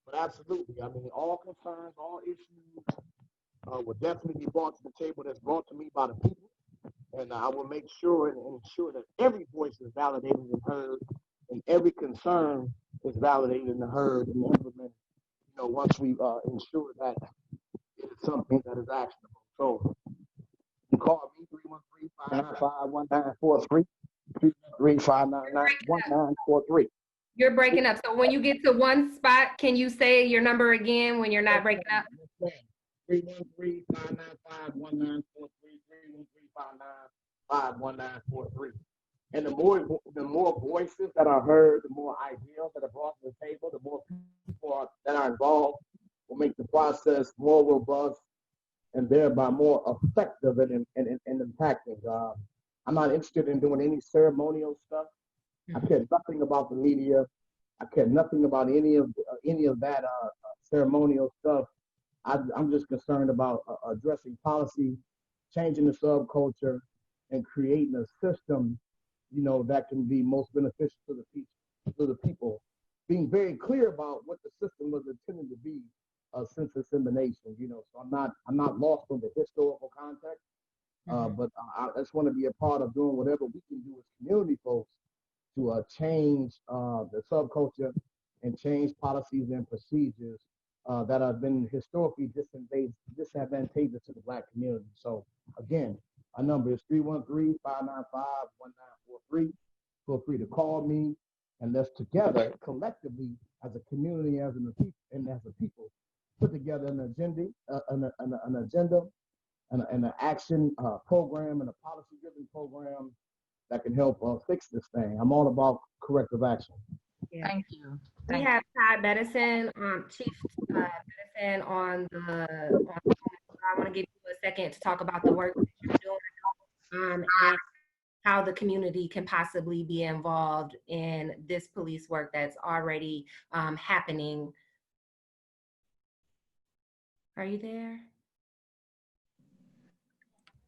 But absolutely, I mean, all concerns, all issues will definitely be brought to the table that's brought to me by the people. And I will make sure and ensure that every voice is validated and heard, and every concern is validated and heard and implemented, once we ensure that it is something that is actionable. So you can call me 313-595-1943, 313-599-1943.
You're breaking up. So when you get to one spot, can you say your number again when you're not breaking up?
313-595-1943, 313-595-1943. And the more voices that are heard, the more ideas that are brought to the table, the more people that are involved will make the process more robust and thereby more effective and impacting. I'm not interested in doing any ceremonial stuff. I care nothing about the media. I care nothing about any of that ceremonial stuff. I'm just concerned about addressing policy, changing the subculture, and creating a system, that can be most beneficial to the people. Being very clear about what the system was intended to be since its emanation. So I'm not lost on the historical context, but I just want to be a part of doing whatever we can do as community folks to change the subculture and change policies and procedures that have been historically disadvantageous to the Black community. So again, our number is 313-595-1943. Feel free to call me, and let's together, collectively, as a community, as a people, put together an agenda, an action program, and a policy-driven program that can help fix this thing. I'm all about corrective action.
Yeah.
Thank you.
We have Todd Bedison, Chief Bedison on the. I want to give you a second to talk about the work that you're doing and how the community can possibly be involved in this police work that's already happening. Are you there?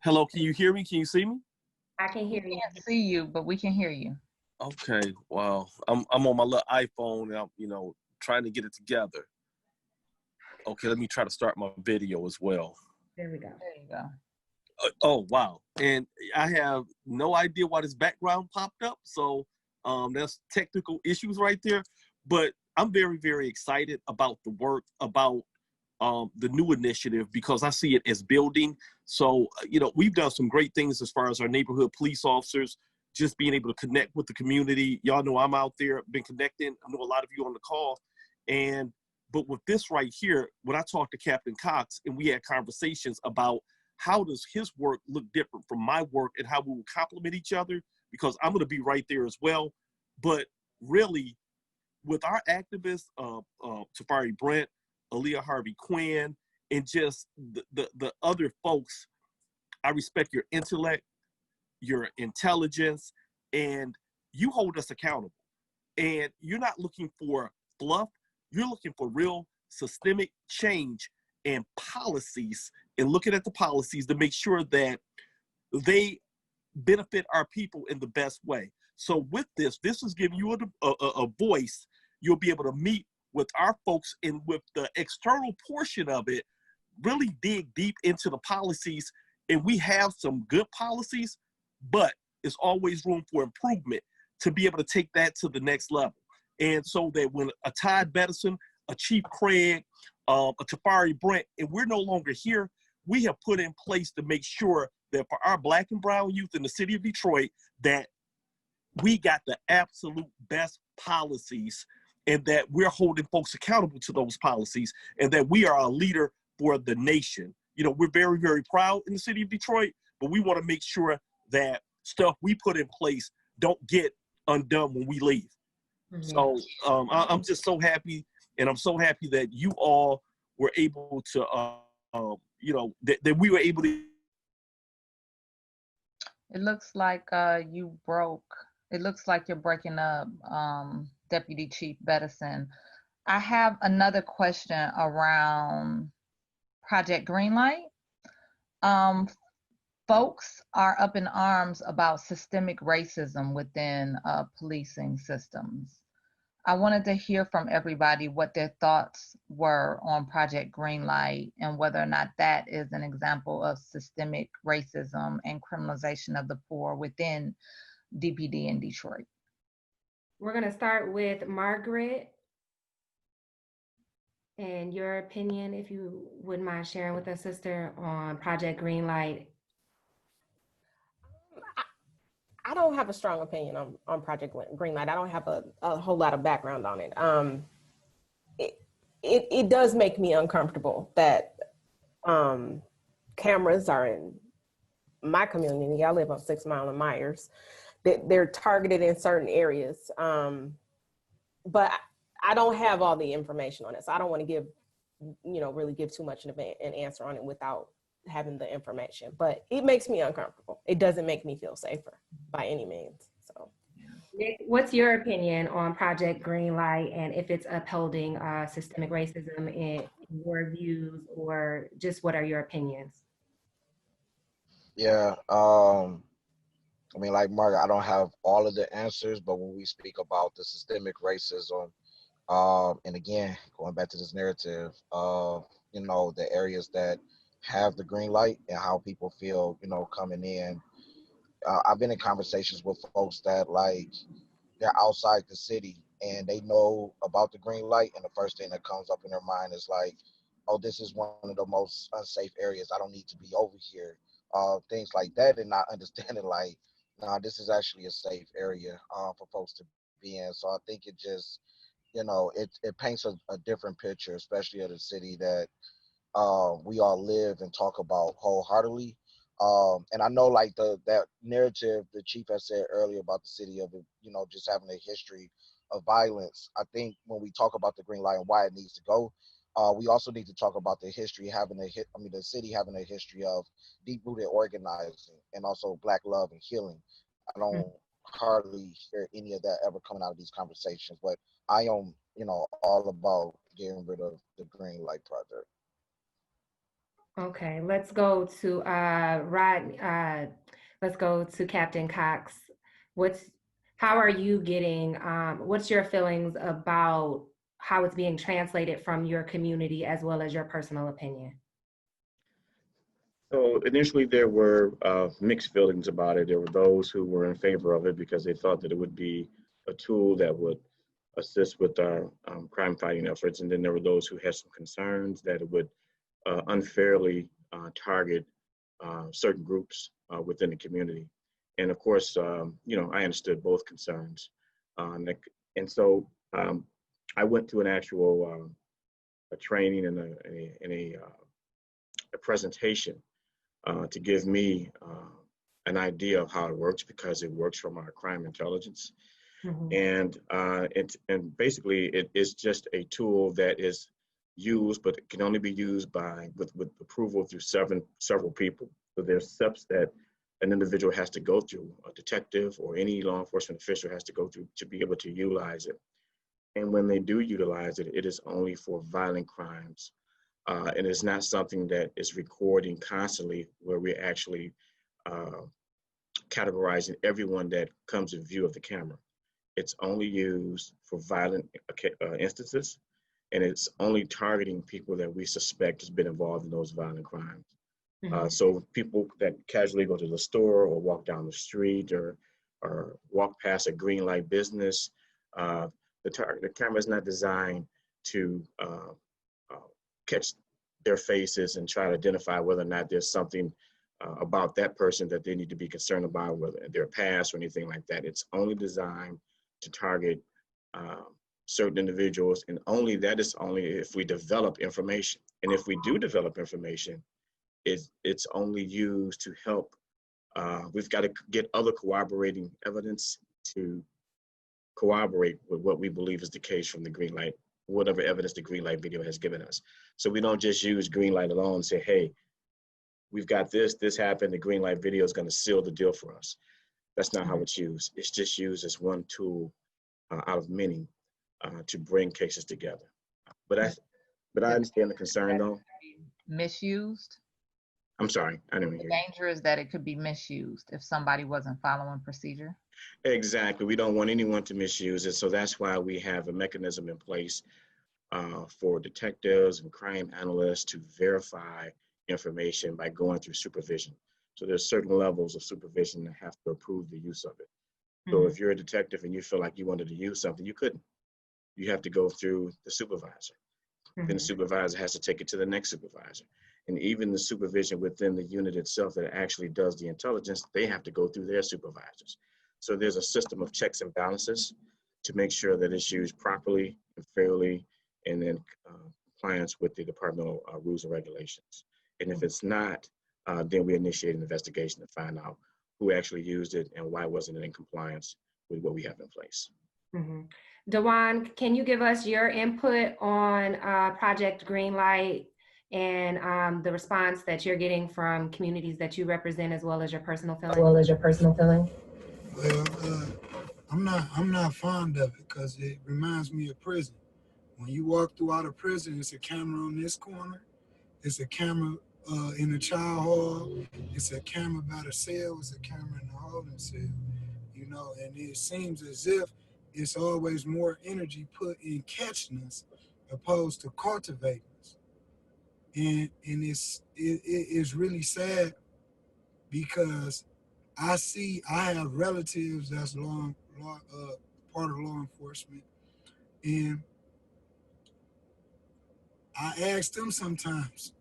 Hello, can you hear me? Can you see me?
I can hear you.
We can't see you, but we can hear you.
Okay, wow. I'm on my little iPhone and I'm, trying to get it together. Okay, let me try to start my video as well.
There we go.
There you go.
Oh, wow. And I have no idea why this background popped up. So that's technical issues right there. But I'm very, very excited about the work, about the new initiative, because I see it as building. So, we've done some great things as far as our neighborhood police officers, just being able to connect with the community. Y'all know I'm out there, been connecting. I know a lot of you on the call. But with this right here, when I talked to Captain Cox and we had conversations about how does his work look different from my work and how we will complement each other, because I'm going to be right there as well. But really, with our activists, Tafari Brent, Aaliyah Harvey Quinn, and just the other folks, I respect your intellect, your intelligence, and you hold us accountable. And you're not looking for fluff. You're looking for real systemic change and policies, and looking at the policies to make sure that they benefit our people in the best way. So with this is giving you a voice. You'll be able to meet with our folks, and with the external portion of it, really dig deep into the policies. And we have some good policies, but there's always room for improvement to be able to take that to the next level. And so that when a Todd Bettison, a Chief Craig, a Tafari Brent, and we're no longer here, we have put in place to make sure that for our Black and brown youth in the city of Detroit, that we got the absolute best policies, and that we're holding folks accountable to those policies, and that we are a leader for the nation. You know, we're very, very proud in the city of Detroit, but we want to make sure that stuff we put in place don't get undone when we leave. Mm-hmm. So I'm just so happy, and I'm so happy that you all were able to, you know, that we were able to.
It looks like you broke. It looks like you're breaking up, Deputy Chief Bettison. I have another question around Project Greenlight. Folks are up in arms about systemic racism within policing systems. I wanted to hear from everybody what their thoughts were on Project Greenlight and whether or not that is an example of systemic racism and criminalization of the poor within DPD in Detroit.
We're going to start with Margaret. And your opinion, if you wouldn't mind sharing with us, sister, on Project Greenlight.
I don't have a strong opinion on Project Greenlight. I don't have a whole lot of background on it. It does make me uncomfortable that cameras are in my community. I live on 6 Mile and Myers. They're targeted in certain areas. But I don't have all the information on it. So I don't want to give, really give too much of an answer on it without having the information, but it makes me uncomfortable. It doesn't make me feel safer by any means. So,
Nick, what's your opinion on Project Greenlight, and if it's upholding systemic racism in your views, or just what are your opinions?
Yeah, I mean, like Margaret, I don't have all of the answers, but when we speak about the systemic racism, and again, going back to this narrative of, the areas that have the green light and how people feel, coming in. I've been in conversations with folks that they're outside the city and they know about the green light, and the first thing that comes up in their mind is like, oh, this is one of the most unsafe areas. I don't need to be over here. Things like that, and not understanding like, nah, this is actually a safe area for folks to be in. So I think it just, it paints a different picture, especially of the city that we all live and talk about wholeheartedly. And I know like that narrative the chief has said earlier about the city of, just having a history of violence. I think when we talk about the green light and why it needs to go, we also need to talk about the history the city having a history of deep-rooted organizing and also Black love and healing. I don't hardly hear any of that ever coming out of these conversations, but I am, all about getting rid of the Green Light Project.
Okay, let's go to Rodney. Let's go to Captain Cox. How are you getting? What's your feelings about how it's being translated from your community as well as your personal opinion?
So initially there were mixed feelings about it. There were those who were in favor of it because they thought that it would be a tool that would assist with our crime fighting efforts. And then there were those who had some concerns that it would unfairly target certain groups within the community. And of course, I understood both concerns. And so I went to an actual a training and a presentation to give me an idea of how it works, because it works from our crime intelligence. Mm-hmm. And basically it is just a tool that is used, but it can only be used with approval through several people. So there's steps that an individual has to go through, a detective or any law enforcement official has to go through to be able to utilize it. And when they do utilize it, it is only for violent crimes. And it's not something that is recording constantly where we're actually categorizing everyone that comes in view of the camera. It's only used for violent instances, and it's only targeting people that we suspect has been involved in those violent crimes. So people that casually go to the store or walk down the street or walk past a green light business, the camera is not designed to catch their faces and try to identify whether or not there's something about that person that they need to be concerned about, whether their past or anything like that. It's only designed to target certain individuals, and only that is only if we develop information. And if we do develop information, it's only used to help. We've got to get other corroborating evidence to corroborate with what we believe is the case from the green light, whatever evidence the green light video has given us. So we don't just use green light alone and say, hey, we've got this happened, the green light video is going to seal the deal for us. That's not how it's used. It's just used as one tool out of many to bring cases together. But I understand the concern though.
Misused?
I'm sorry, I didn't hear you.
The danger is that it could be misused if somebody wasn't following procedure.
Exactly, we don't want anyone to misuse it. So that's why we have a mechanism in place for detectives and crime analysts to verify information by going through supervision. So there's certain levels of supervision that have to approve the use of it. So if you're a detective and you feel like you wanted to use something, you couldn't. You have to go through the supervisor. Then the supervisor has to take it to the next supervisor. And even the supervision within the unit itself that actually does the intelligence, they have to go through their supervisors. So there's a system of checks and balances to make sure that it's used properly and fairly and in compliance with the departmental rules and regulations. And if it's not, then we initiate an investigation to find out who actually used it and why wasn't it in compliance with what we have in place.
Dewan, can you give us your input on Project Greenlight and the response that you're getting from communities that you represent, as well as your personal feeling?
Well, I'm not fond of it because it reminds me of prison. When you walk throughout a prison, it's a camera on this corner, it's a camera in the child hall, it's a camera by the cell, it's a camera in the holding cell, you know, and it seems as if it's always more energy put in catching us opposed to cultivating us. And it's really sad because I have relatives that's part of law enforcement, and I ask them sometimes,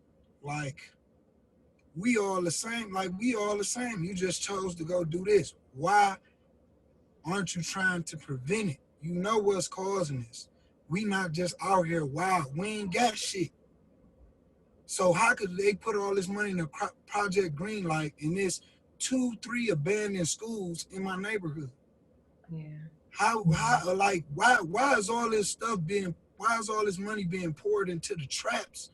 like, we all the same, you just chose to go do this. Why aren't you trying to prevent it? You know what's causing this. We not just out here wild, we ain't got shit. So how could they put all this money in the Project Greenlight and there's 2-3 abandoned schools in my neighborhood?
Yeah.
Why is all this money being poured into the traps?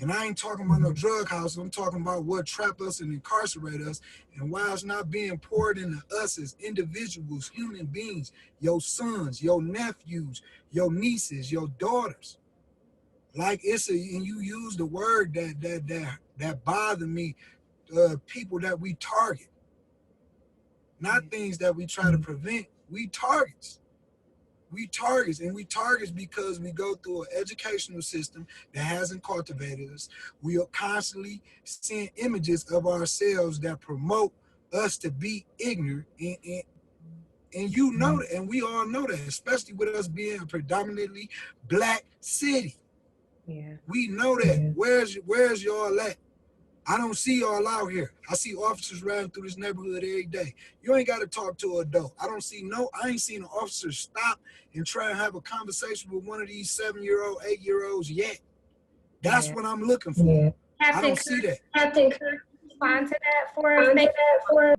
And I ain't talking about no drug house. I'm talking about what trap us and incarcerate us, and why it's not being poured into us as individuals, human beings, your sons, your nephews, your nieces, your daughters. Like and you use the word that bother me, people that we target, not things that we try to prevent. We targets. We targets because we go through an educational system that hasn't cultivated us. We are constantly seeing images of ourselves that promote us to be ignorant, and you know that, and we all know that, especially with us being a predominantly Black city.
Yeah.
We know that. Where's y'all at? I don't see y'all out here. I see officers riding through this neighborhood every day. You ain't got to talk to an adult. I ain't seen an officer stop and try and have a conversation with one of these 7-year-old, 8-year-olds yet. That's what I'm looking for. Yeah. I don't see that.
Captain, could you respond to that for us?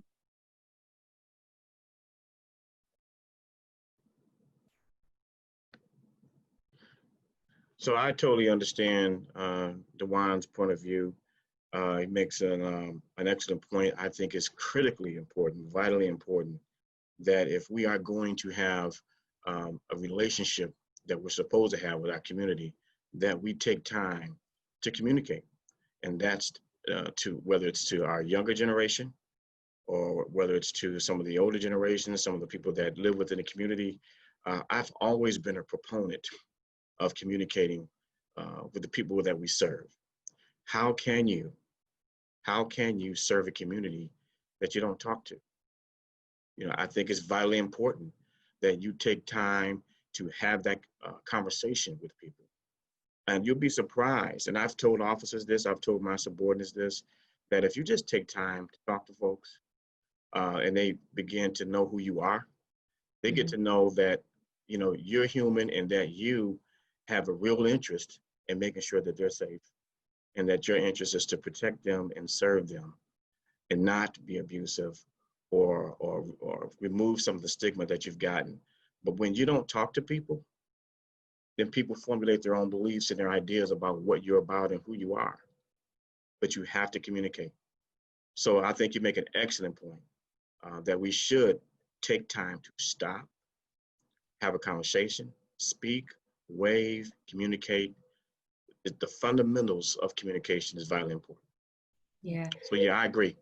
So I totally understand Dewan's point of view. He makes an excellent point. I think it's critically important, vitally important, that if we are going to have a relationship that we're supposed to have with our community, that we take time to communicate. And that's to whether it's to our younger generation or whether it's to some of the older generations, some of the people that live within the community. I've always been a proponent of communicating with the people that we serve. How can you serve a community that you don't talk to? You know, I think it's vitally important that you take time to have that conversation with people. And you'll be surprised, and I've told officers this, I've told my subordinates this, that if you just take time to talk to folks and they begin to know who you are, they get to know that, you know, you're human and that you have a real interest in making sure that they're safe and that your interest is to protect them and serve them and not be abusive or remove some of the stigma that you've gotten. But when you don't talk to people, then people formulate their own beliefs and their ideas about what you're about and who you are. But you have to communicate. So I think you make an excellent point that we should take time to stop, have a conversation, speak, wave, communicate. The fundamentals of communication is vitally important.
Yeah.
So yeah, I agree.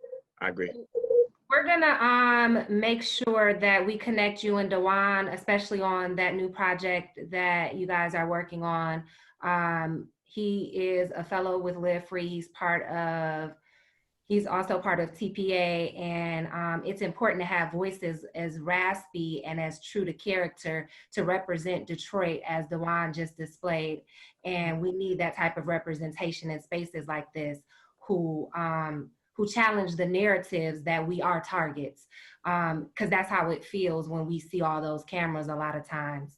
We're gonna make sure that we connect you and Dewan, especially on that new project that you guys are working on. He is a fellow with Live Free. He's also part of TPA, and it's important to have voices as raspy and as true to character to represent Detroit as Dewan just displayed. And we need that type of representation in spaces like this who challenge the narratives that we are targets, because that's how it feels when we see all those cameras a lot of times.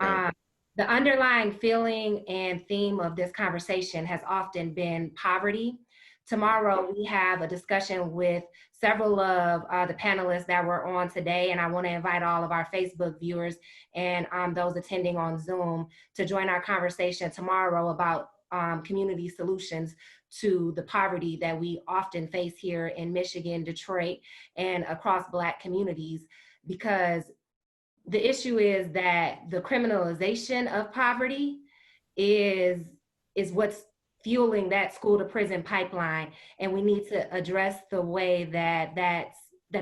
Right.
The underlying feeling and theme of this conversation has often been poverty. Tomorrow, we have a discussion with several of the panelists that were on today, and I want to invite all of our Facebook viewers and those attending on Zoom to join our conversation tomorrow about community solutions to the poverty that we often face here in Michigan, Detroit, and across Black communities, because the issue is that the criminalization of poverty is what's fueling that school to prison pipeline. And we need to address the way that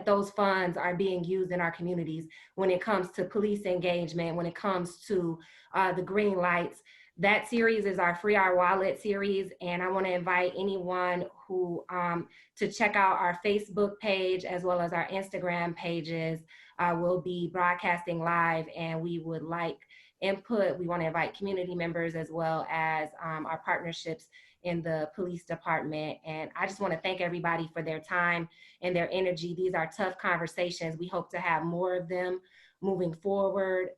those funds are being used in our communities when it comes to police engagement, when it comes to the green lights. That series is our Free Our Wallet series, and I want to invite anyone who to check out our Facebook page as well as our Instagram pages. We'll be broadcasting live, and we would like input. We want to invite community members as well as our partnerships in the police department. And I just want to thank everybody for their time and their energy. These are tough conversations. We hope to have more of them moving forward,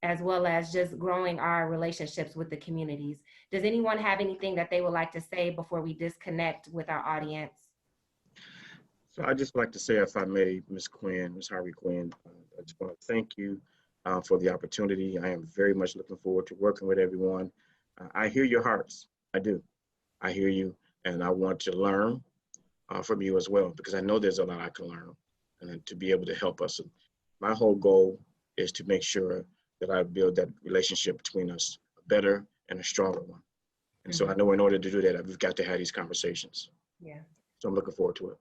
as well as just growing our relationships with the communities. Does anyone have anything that they would like to say before we disconnect with our audience?
So I'd just like to say, if I may, Ms. Harvey Quinn, I just want to thank you for the opportunity. I am very much looking forward to working with everyone. I hear your hearts, I do. I hear you, and I want to learn from you as well, because I know there's a lot I can learn and to be able to help us. My whole goal is to make sure that I build that relationship between us a better and a stronger one. And so I know in order to do that, we've got to have these conversations.
Yeah.
So I'm looking forward to it.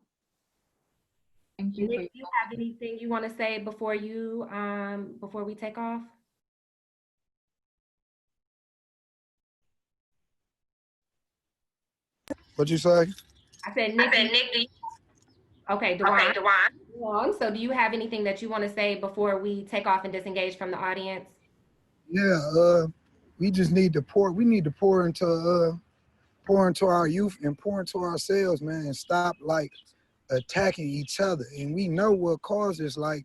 Thank you. Nick, do you have anything you want to say before we take off?
What'd you say?
I said, Nick. Okay, Dewan. So do you have anything that you want to say before we take off and disengage from the audience?
Yeah, we just need to pour. We need to pour into our youth and pour into ourselves, man, and stop like attacking each other. And we know what causes, like,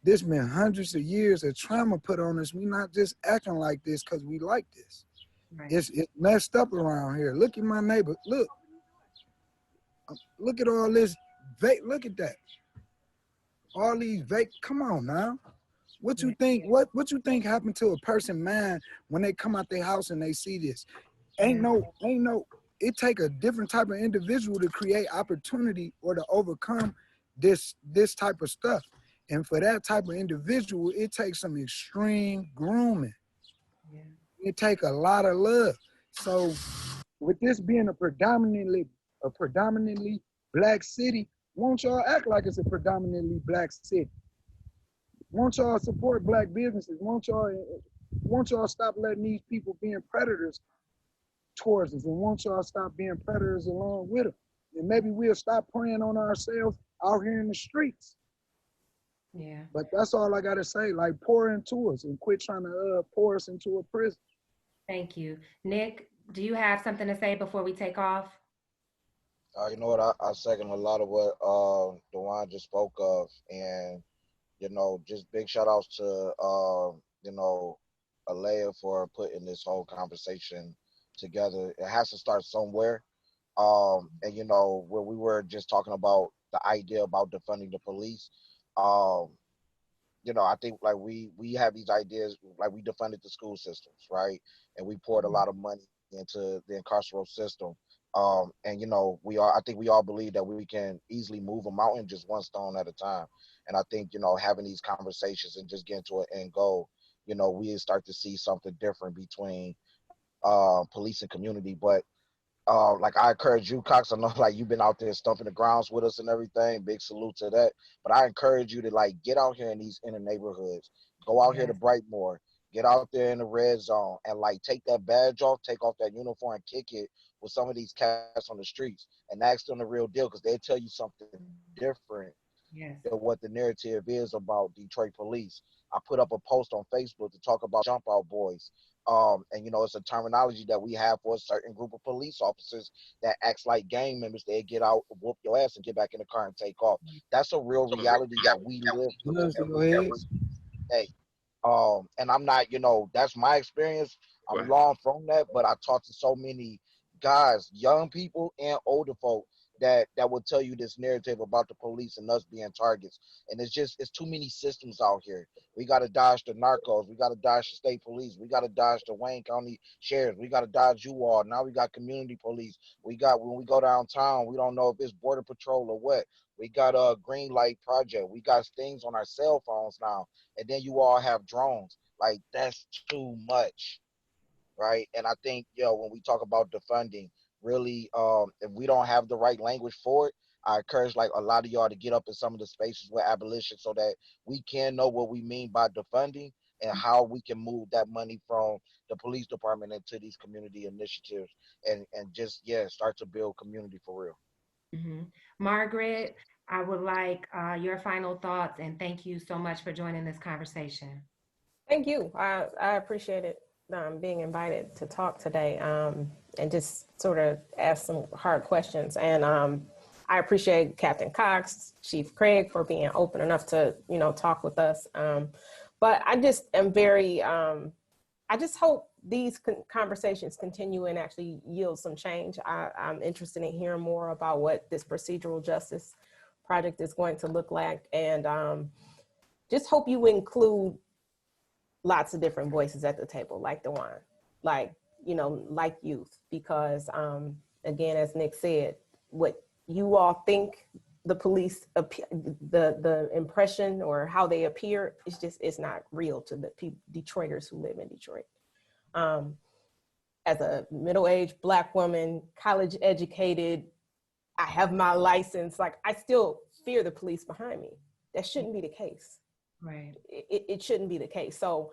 this been hundreds of years of trauma put on us. We not just acting like this because we like this. Right. It's messed up around here. Look at my neighbor. Look at all this vape. Look at that. All these vape. Come on now. What you think? What you think happened to a person mind when they come out their house and they see this? Ain't no. it take a different type of individual to create opportunity or to overcome this type of stuff. And for that type of individual, it takes some extreme grooming. Yeah. It take a lot of love. So with this being a predominantly black city, won't y'all act like it's a predominantly black city? Won't y'all support black businesses? Won't y'all stop letting these people being predators towards us? And won't y'all stop being predators along with them? And maybe we'll stop preying on ourselves out here in the streets.
Yeah.
But that's all I gotta say. Like, pour into us and quit trying to pour us into a prison.
Thank you. Nick, do you have something to say before we take off?
You know what? I second a lot of what Dewan just spoke of, and you know, just big shout outs to you know, Alea for putting this whole conversation together. It has to start somewhere. And you know, where we were just talking about the idea about defunding the police. You know, I think like we have these ideas, like we defunded the school systems, right? And we poured a lot of money into the incarceral system. And you know, I think we all believe that we can easily move a mountain just one stone at a time. And I think, you know, having these conversations and just getting to an end goal, you know, we start to see something different between police and community. But like I encourage you, Cox, I know like you've been out there stumping the grounds with us and everything. Big salute to that. But I encourage you to like get out here in these inner neighborhoods, go out here to Brightmoor, get out there in the red zone and like take that badge off, take off that uniform and kick it with some of these cats on the streets and ask them the real deal, because they'll tell you something different than what the narrative is about Detroit police. I put up a post on Facebook to talk about jump out boys. And you know, it's a terminology that we have for a certain group of police officers that acts like gang members. They get out, whoop your ass, and get back in the car and take off. That's a real reality that we live through every day. And I'm not, you know, that's my experience. I'm long from that, but I talk to so many guys, young people and older folk that will tell you this narrative about the police and us being targets. And it's too many systems out here. We got to dodge the narcos. We got to dodge the state police. We got to dodge the Wayne County sheriffs. We got to dodge you all. Now we got community police. We got, when we go downtown, we don't know if it's border patrol or what. We got a green light project. We got things on our cell phones now. And then you all have drones. Like, that's too much, right? And I think, when we talk about defunding, really, if we don't have the right language for it, I encourage like a lot of y'all to get up in some of the spaces with abolition so that we can know what we mean by defunding and how we can move that money from the police department into these community initiatives and just, start to build community for real.
Mm-hmm. Margaret, I would like your final thoughts, and thank you so much for joining this conversation.
Thank you. I appreciate it, being invited to talk today, and just sort of ask some hard questions. And I appreciate Captain Cox, Chief Craig, for being open enough to, talk with us. But I just am very, I just hope these conversations continue and actually yield some change. I'm interested in hearing more about what this procedural justice project is going to look like. And just hope you include lots of different voices at the table, like Dewan, like youth, because again, as Nick said, what you all think the police, the impression or how they appear, it's not real to the Detroiters who live in Detroit. As a middle-aged Black woman, college educated, I have my license, like I still fear the police behind me. That shouldn't be the case.
Right.
It shouldn't be the case. So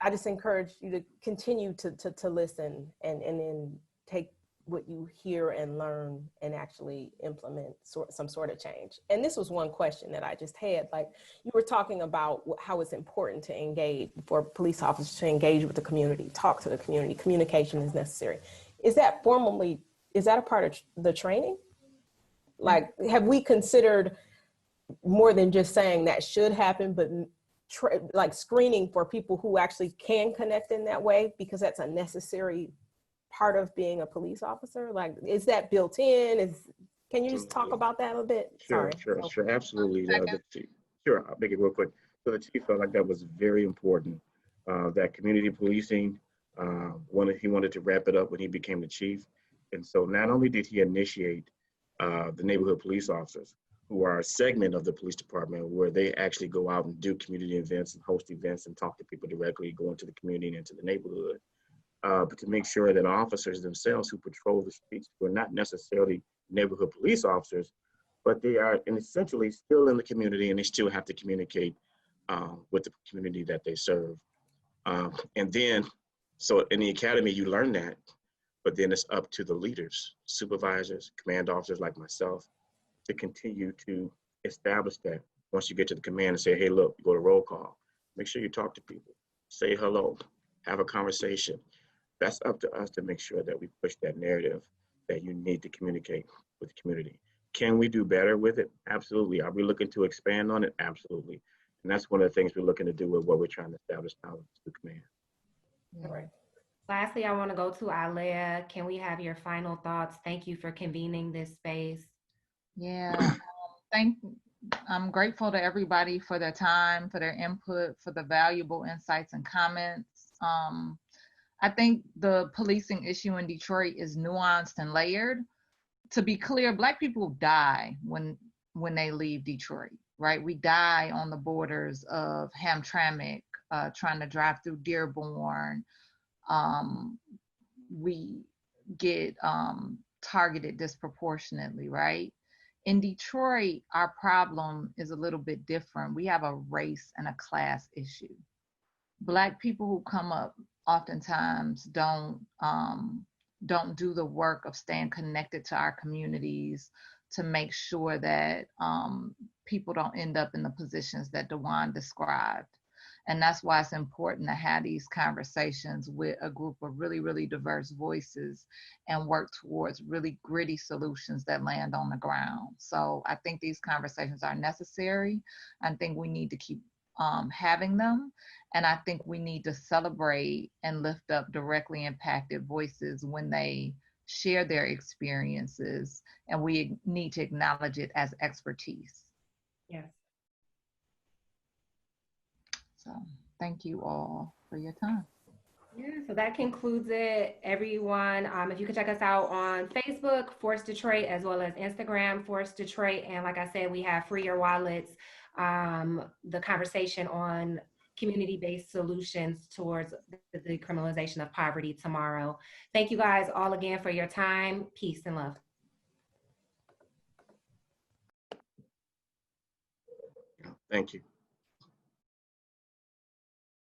I just encourage you to continue to listen and then take what you hear and learn and actually implement some sort of change. And this was one question that I just had. Like, you were talking about how it's important to engage, for police officers to engage with the community, talk to the community, communication is necessary. Is that a part of the training? Like, have we considered more than just saying that should happen, but like screening for people who actually can connect in that way, because that's a necessary part of being a police officer? Like, is that built in? Can you just talk about that a bit?
Sure, absolutely. Sure, I'll make it real quick. So the chief felt like that was very important. That community policing, he wanted to wrap it up when he became the chief. And so not only did he initiate the neighborhood police officers, who are a segment of the police department where they actually go out and do community events and host events and talk to people directly, go into the community and into the neighborhood. But to make sure that officers themselves who patrol the streets were not necessarily neighborhood police officers, but they are essentially still in the community and they still have to communicate with the community that they serve. And then, so in the academy, you learn that, but then it's up to the leaders, supervisors, command officers like myself, to continue to establish that. Once you get to the command and say, hey, look, go to roll call, make sure you talk to people, say hello, have a conversation. That's up to us to make sure that we push that narrative that you need to communicate with the community. Can we do better with it? Absolutely. Are we looking to expand on it? Absolutely. And that's one of the things we're looking to do with what we're trying to establish now with the command.
All right. Lastly, I want to go to Alea. Can we have your final thoughts? Thank you for convening this space.
Yeah, I'm grateful to everybody for their time, for their input, for the valuable insights and comments. I think the policing issue in Detroit is nuanced and layered. To be clear, Black people die when they leave Detroit, right? We die on the borders of Hamtramck, trying to drive through Dearborn. We get targeted disproportionately, right? In Detroit, our problem is a little bit different. We have a race and a class issue. Black people who come up oftentimes don't do the work of staying connected to our communities to make sure that people don't end up in the positions that DeJuan described. And that's why it's important to have these conversations with a group of really, really diverse voices and work towards really gritty solutions that land on the ground. So I think these conversations are necessary. I think we need to keep having them. And I think we need to celebrate and lift up directly impacted voices when they share their experiences. And we need to acknowledge it as expertise.
Yes.
So thank you all for your time.
Yeah, so that concludes it, everyone. If you could check us out on Facebook, Force Detroit, as well as Instagram, Force Detroit. And like I said, we have Free Your Wallets, the conversation on community-based solutions towards the decriminalization of poverty tomorrow. Thank you guys all again for your time. Peace and love.
Thank you.